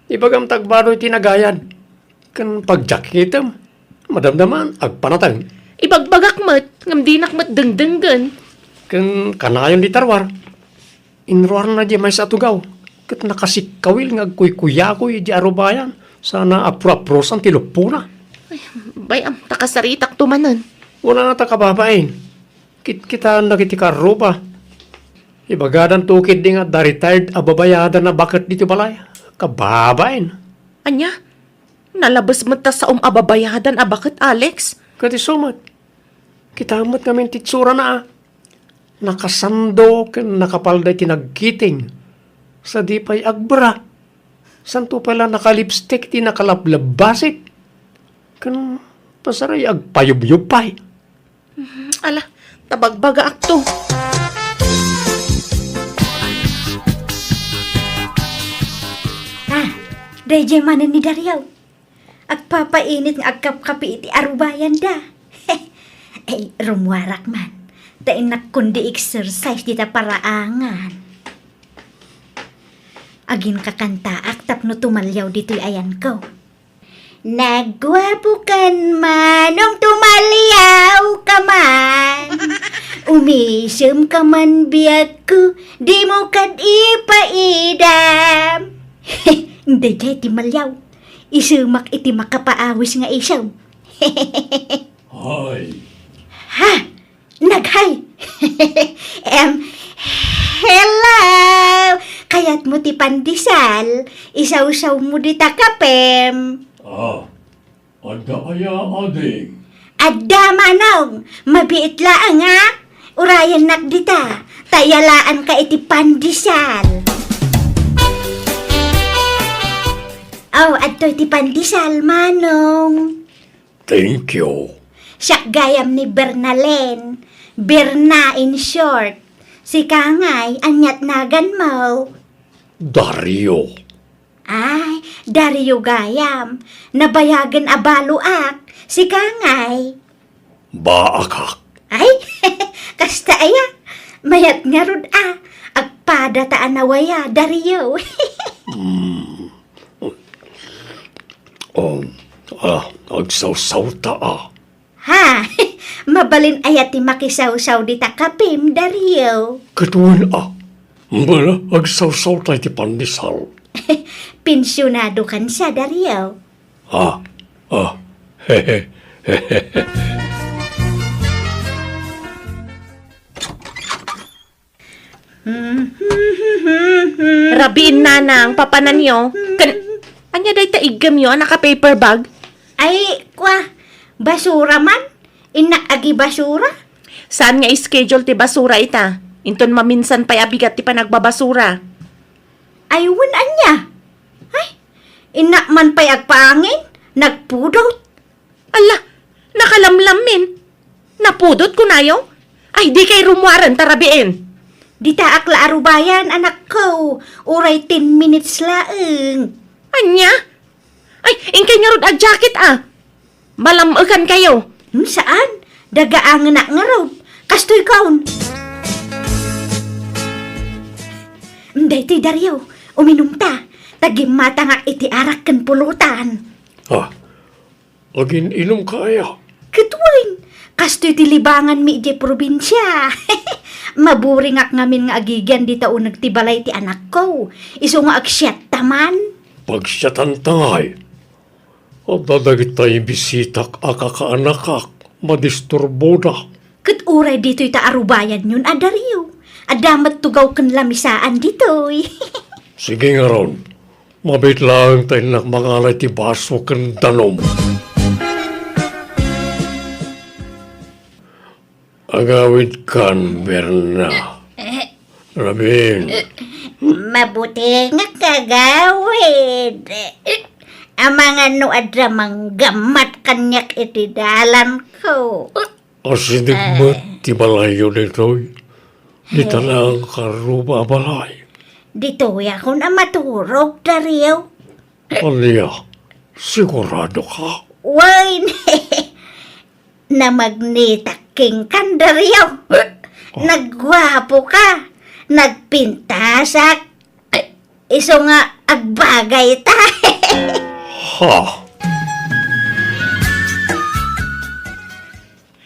Ibagam tagbaro iti nagayan. Kan pagjakitam, madamdaman, agpanatang. Ibagbagak mat, ngam dinak mat dengdenggan. Kan kanayon di tarwar. Inruar na di may sa tugaw. Kat nakasikawil nga kuy-kuyakoy di arubayan. Sana apro-aprosan ti lupuna. Bayam, takasaritak tumanan. Una na ta kababain. Kita nakiti karupa. Ibagadan tukid di nga da retired ababayadan na bakit dito balay. Kababain. Anya? Nalabas mo ta sa ababayadan bakit, Alex? Kati sumat. Kita amat kami titsura na nakasando ken nakapalday tinagkiting. Sa di pa'y agbra. Santo pala nakalipstick ti nakalablabasit. Kan pasaray agpayub-yubay. Ala, tabagbaga akto. Dayjay manan ni Daryaw. Agpapainit nga agkap-kapi iti arubayan da. Ay, rumwarak man. Tain kundi exercise dita paraangan. Agin kakanta aktap no tumalyaw dito'y ayan ko. Nagwapo kan manong tumalyaw ka man. Umisem ka man biyak ko, di mo kad ipaidam. Hindi kay timalyaw. Isumak iti makapaawis nga isaw. Hoy. Ha? Naghay! Hello! Kayat mo ti pandisal, isaw-saw mo di takapem. Adda aya ading. Adda manong, mabiit laang Urayan nak dita, tayalaan ka iti pandisal. Adto iti pandisal, manong. Thank you. Siyak gayam ni Bernalen. Berna in short. Si Kangay, anyat nagan mo. Dario. Ay, Dario gayam. Nabayagan abaluak. Si Kangay. Baakak. Ay, kasta aya. Mayat nga rod agpada ta anawaya, Dario. Agsaw-saw ta Ha, mabalin aya ti makisaw-saw di ta kapim, Dario. Katuan Bala, agsaw-saw tayo ti pandesal. Pensyonado kan siya, Dario. Hehe. Rabiin nanang, papanan nyo. Anya day ta igam yun, naka-paper bag. Ay, basura man? Inaagi basura? Saan nga schedule ti basura ita? Inton maminsan pa'y abigat ti panagbabasura. Ay, anya? Ay, inak man pa'y agpangin? Nagpudot? Ala, nakalamlamin. Napudot ko nayo? Ay, di kay rumuaran tarabiin. Di ta akla arubayan, anak ko. Uray 10 minutes laeng. Anya? Ay, ingkay nga rod jacket Malamakan kayo. Saan? Dagaang na nga raw. Kastoy kaon. Dahiti, Dario. Uminom ta. Tagimata nga iti arak kan pulutan. Agin inom kaya. Kituin. Kastoy ti libangan mi iti probinsya. Maburing ak ngamin nga agigyan di tao nagtibalay ti anak ko. Iso nga agsyat taman. Pagsyatan tangay. At dadagit tayo bisitak akakaanakak. Madisturbo na. Kat uray dito'y taarubayan yun, Dario. Adamat tugaw kan lamisaan dito'y. Sige nga ron. Mabit lang tayo nakmangalay ti baso kan danom. Agawid kan, Berna. Rabin. Mabuti nga kagawid. Ang mga nuadra manggamat kanyak iti dalan ko. Asidig mo ti balayo nito'y. Di talang karuba balay. Dito'y ako na maturog, Dario. Aliya, sigurado ka. Why, na magnitaking kan, Dario. Nagwapo ka. Nagpintasak. Iso nga agbagay ta.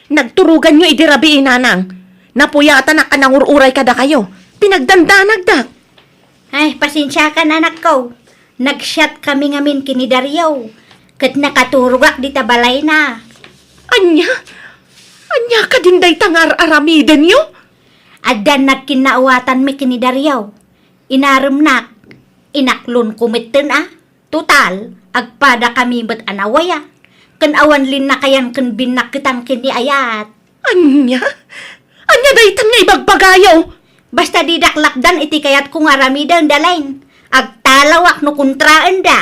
Nagturugan nyo idirabiin nanang. Napuyata na kanangururay kada kayo. Pinagdandanag da. Ay, pasensya ka na, anak ko. Nag-shot kami ngamin kini Dario. Kat nakaturugak di tabalay na. Anya? Anya ka din day tangar aramiden nyo? Adan nagkinaawatan mi kini Dario. Inarum nak. Inaklon kumiten Total, agpada kami bat anawaya. Kan awan lin na kayan kan binak kitang kini ayat. Anya? Anya day tan nga ibagbagayaw? Basta di daklakdan iti kayat kung aramidan dalain. Agtalawak no kontraan da.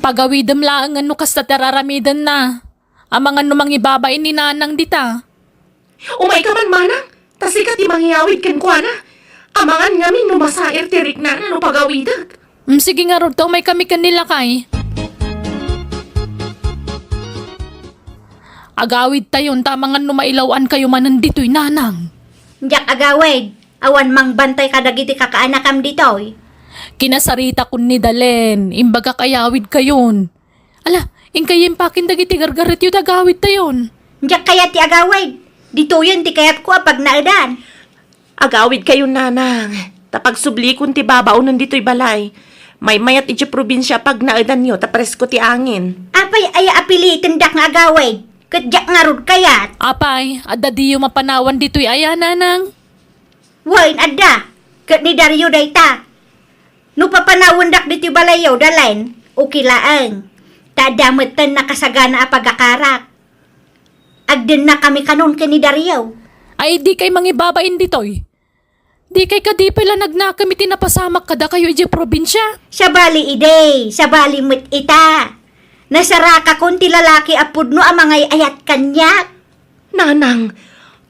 Pagawidem lang ano kasta teraramidan na. Amang ano mangibabain ni nanang dita. Umay ka man manang. Tasikat imangiyawid ken kwa na. Amangan ngamin no masair tirik na no pagawidag. Sige nga ron to, may kami kanila kay. Agawid tayon, tamangan no mailawan kayo manan dito'y nanang. Diyak agawid. Awan mang bantay kadagiti kakaanakam ditoy. Kinasarita kun ni Dalen, imbaga kayawid kayon. Ala, ingkayim pakin dagiti gargaret yun agawid tayon. Diyak kaya ti agawid. Dito yun ti kayat ko pag naadan. Agawid kayo nanang. Tapag subli kun ti babaw nandito'y balay. May mayat iti probinsya pag naadan nyo tapresko ti angin. Apay ay apilitin dak nga agawid. Kadyak nga rod kayat. Apay, adda diyo mapanawan dito'y aya nanang. Wain adda. Kat ni Dario dayta. No papanawon dak dito balayaw dalain. Ukilaang. Tadamatan na kasagana apagakarak. Agden na kami kanon kini Dario. Ay di kay mangibabain dito'y. Di kay kadipay lang nagnakamitin na pasamak kada kayo iji probinsya. Sa bali ide, sa bali mo't ita. Nasaraka kon ti lalaki apud no amangay ayat kanyak. Nanang,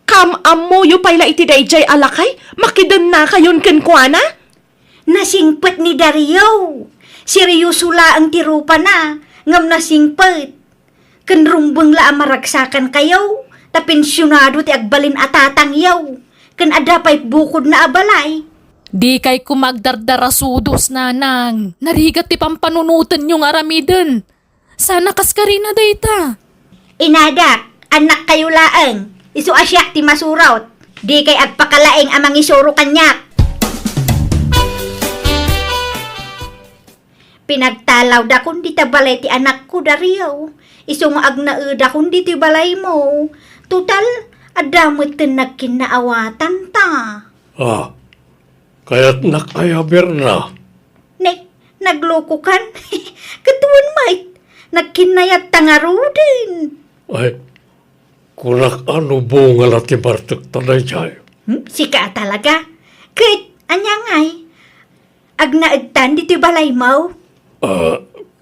kam amo yu payla iti dayjay alakay? Makidan na kayon ken kwa na? Nasingpet ni Dario. Seryoso la ang tirupa na. Ngam nasingpet. Kan rumbang la amaragsakan kayaw, ta pensyonado ti agbalin atatang yaw. Kan ada pa'y bukod na abalay. Di kay kumagdardarasudos nanang. Narigat ti pampanunutan yung aramiden. Sana kaskari na dayta. Inadak, anak kayo laeng. Isu asyak ti masurawt. Di kay agpakalaeng amang isuro kanyak. Pinagtalaw da kundi ta balay ti anak ko dariyaw. Isu nga agnaeda kundi ti balay mo. Total, adamot ti nagkinaawatan ta. Ah, kaya't nakayaber na. Ne, nagloko kan? Katuan mait, nagkinayat tangaro din. Ay, kunak ano bunga na ti Bartok tanay jay. Sika talaga. Kit, anyangay. Agnaagtan di ti balay mo.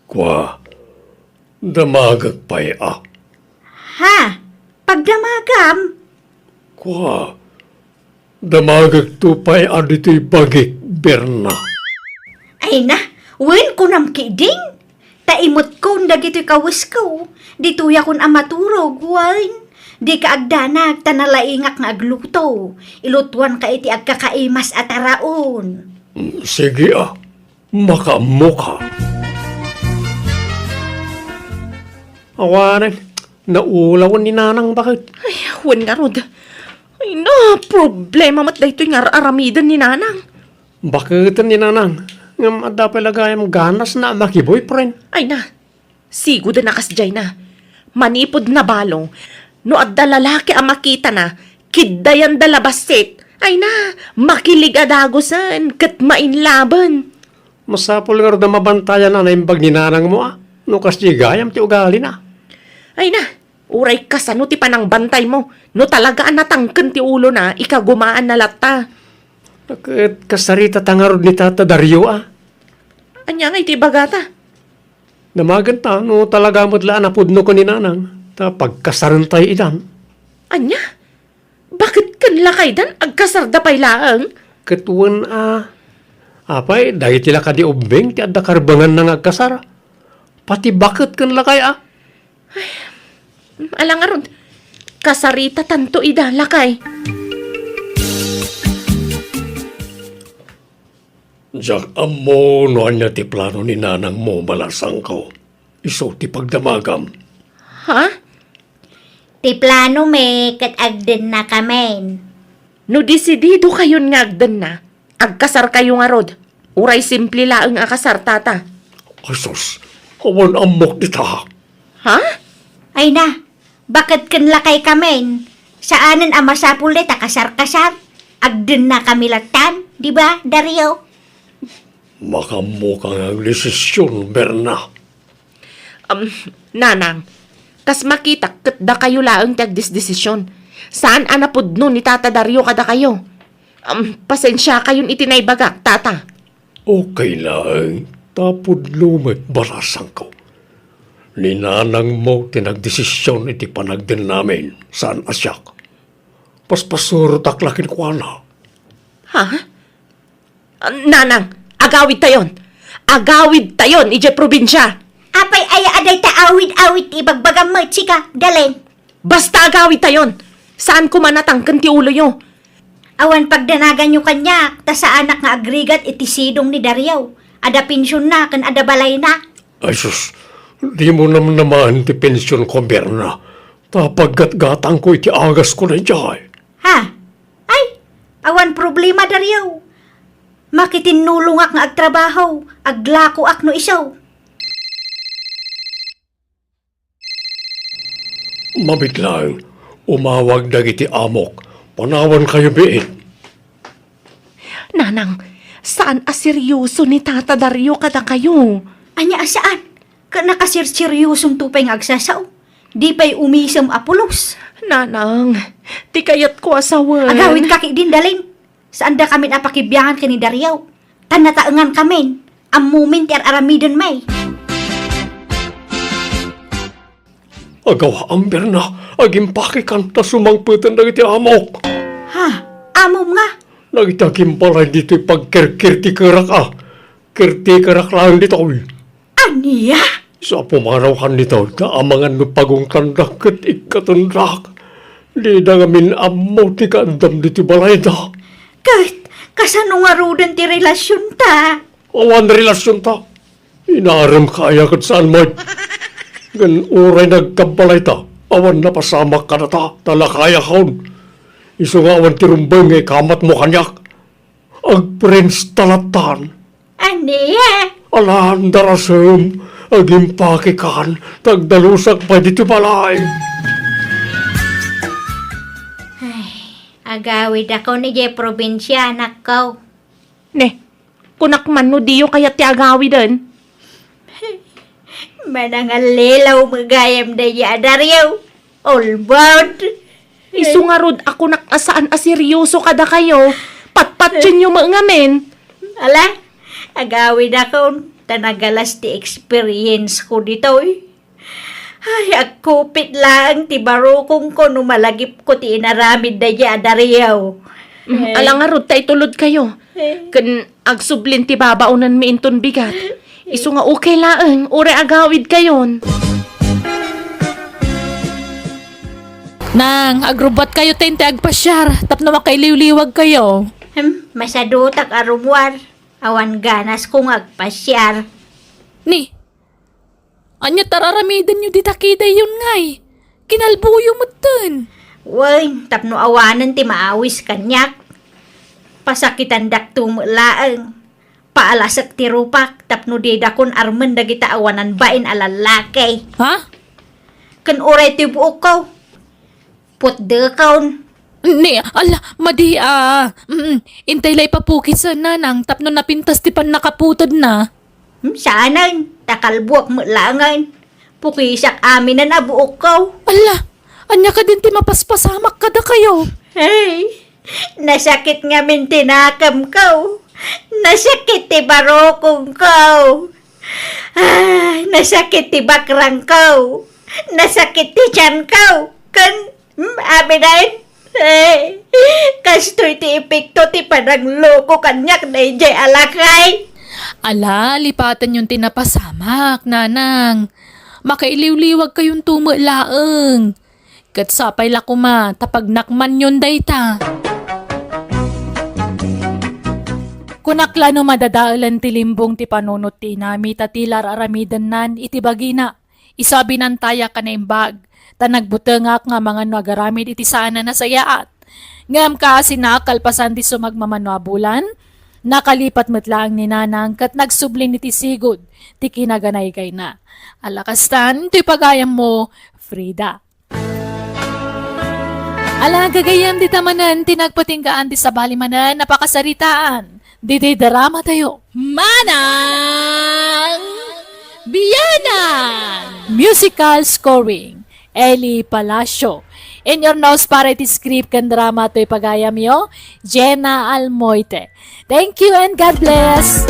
Kwa, damagag pa'y Ha? Pagdamagam. Kwa, damagag to pa'y adito'y bagik berna. Ay na, wen ko nam kiding. Taimot ko dagito kawis ko. Dituya kun amaturog, wen. Di ka agdanag, tanalaingak nga agluto. Ilutuan ka iti agkakaimas at araon. Sige makamuka. Awanan, naulawan ni nanang bakit? Ay, wan nga rod. Ay na, problema mat dahito yung aramidan ni nanang. Bakit ni nanang? Ngam adapay lagayam ganas na maki-boyfriend. Ay na, sigod na kasjay na. Manipod na balong. No adda lalaki ang makita na, kiddayan dalabasit. Ay na, makilig adagosan, kat mainlaban. Masapol nga rin na mabantayan na naimbag ni nanang mo No kasi gayam ti ugali na. Ay na, uray ka sa no ti panang bantay mo. No talaga natangken ti ulo na, ikagumaan na lata. Bakit kasarita tangarod ni Tata Dario Anya nga iti bagata. Namagan ta, no talaga mo't laan napudno ko ni nanang. Ta pagkasarantay idan. Anya? Bakit kan lakay dan agkasarda pay laang? Ketuan apay, dahil tila ka di ubeng, ti adda karbangan na agkasara. Pati bakit kan lakay Alang aron, kasarita tanto ida lakay. Diyak amo no anya ti plano ni nanang mo malasang ko. Iso ti pagdamagam. Ha? Ti plano me, kat agden na kamen. No desidido kayon nga agdan na, agkasar kayo nga rod. Uray simple laang akasar tata. Asos, awan amok di ta. Ha? Ay na, bakit kan lakay kamen? Saanan ang masapulit kasar-kasar? Agden na kami latan, di ba, Dario? Makamukang ang desisyon, Berna. Nanang, kas makita kat da kayo laang tagdisdesisyon. Saan anapudno ni Tata Dario kada kayo? Pasensya kayon itinaybagak, tata. Okay lang, tapod lumit balasang ko. Ni nanang mo tinagdesisyon iti panagdin namin saan asyak. Paspasuro taklakin ko na. Ha? Nanang, agawid tayon. Agawid tayon, ije probinsya. Apay aya aday ta awid-awid ibagbagam mo, chika, dalen. Basta agawid tayon. Saan ko manatangkan ti ulo yo? Awan pagdanagan nyo kanya, ta sa anak nga agrigat iti sidong ni Dario. Ada pensyon na, kan ada balay na. Ay sus, di mo naman ti pensyon ko, Berna. Tapaggat-gatang ko iti agas ko na dyan. Ha? Ay, awan problema Dario. Makitinulungak nga agtrabaho, aglako ak no isaw. Mabiglang, umawag dagiti amok. Panawan kayo biit. Nanang, saan aseryoso ni Tata Dario kada kayo? Anya asaan? Ka nakasirsiryosong tupay nga agsasaw. Di pa'y umisam apulos. Nanang, ti kayat ko asawan. Agawid kaki din dalin. Saan da kami napakibiyangan ka ni Dario? Tanataangan kami. Ang moment yar aramidon may. Agaw ang Berna, agimpake kanta sumangputan dagiti amok. Ha? Amom nga. Nagitagimpalay dito'y pagkirkirti-kirak Kirti-kirak lang dito. Aniya? Sa pumaraw kan nito, naamangan no pagong tandak kat ikatandak. Di na ngamin amo ti kaandam di ti balay da. Kat, kasano nga rudan ti relasyon ta? Awan relasyon ta. Inaaram kaya kat saan mo. Gan uray nagkabalay ta. Awan na pasamak ka na ta. Talakaya kaon. Iso nga awan ti rumbay ngay kamat mo kanyak. Ag prince talatan. Aniya? Alaan darasem. Ag impakikan. Tagdalusak pa di ti balay. Agawid ako ni Jay probinsya, anak ko. Ne, kunak man no diyo kaya ti agawi din. Manangalilaw magayam na yadaryaw. All bound. Isu nga rod ako nakasaan seryoso kada kayo. Patpat yun yung mga men. Ala, agawid ako. Tanagalas ti experience ko dito eh. Ay, agkupit lang ti barukong ko no malagip ko ti inaramid na yadaryaw. Alang nga rod tay tulod kayo. Kan agsublin ti babaunan mi inton bigat. Isu nga okay laeng, ure agawid kayon. Nang, agrubat kayo tente agpasyar, tapno makailiw-liwag kayo. Masadutak arumwar. Awan ganas kong agpasyar. Ni, anya tararamidan nyo ditakida yun ngay. Kinalbuyo mo dun. Uy, tapno awanan ti maawis kanyak. Pasakitan dak tumulaang. Paalasak ti rupak, tapno di dakon armen dagita awanan bain alalakay. Ha? Kan uray ti buok ko. Putdekaon. Ni, ala, madi intay lay papukit sa nanang, tapno napintas ti pan nakaputod na. Saanan, takalbuak mo langan. Pukisak amin na nabuok ko. Ala, anya ka din ti mapaspasamak kada kayo. Hey, nasakit nga min tinakam ko. Nasakit ti barokong ko. Nasakit ti bakrang ko. Nasakit ti tiyan ko. Kan, amin ay, kastoy ti epekto ti panang loko kanyak na ijay alakay. Ala, lipatan yung tinapasamak, nanang. Makailiw-liwag kayong tumulaeng. Katsapay la kuma, tapag nakman yun dayta. Kunakla no madadaalan ti limbong ti panunot ti nami tatilar aramidan nan iti bagina. Isabi nan taya ka na imbag. Tanagbutengak nga mga nagaramid iti sana na sayaat. Ngam ka sinakalpasan ti sumagmamano bulan. Nakalipat matlaang ni nanang kat nagsublin iti sigod. Ti kinaganay kay na. Alakastan, ti pagayam mo, Frida. Ala, gagayam di tamanan, tinagpatinggaan di sabali manan, napakasaritaan. Di drama tayo. Manang Biyanan! Musical scoring, Eli Palacio. In your nose para iti script kan drama to'y pagayam yo, Jenna Almoite. Thank you and God bless!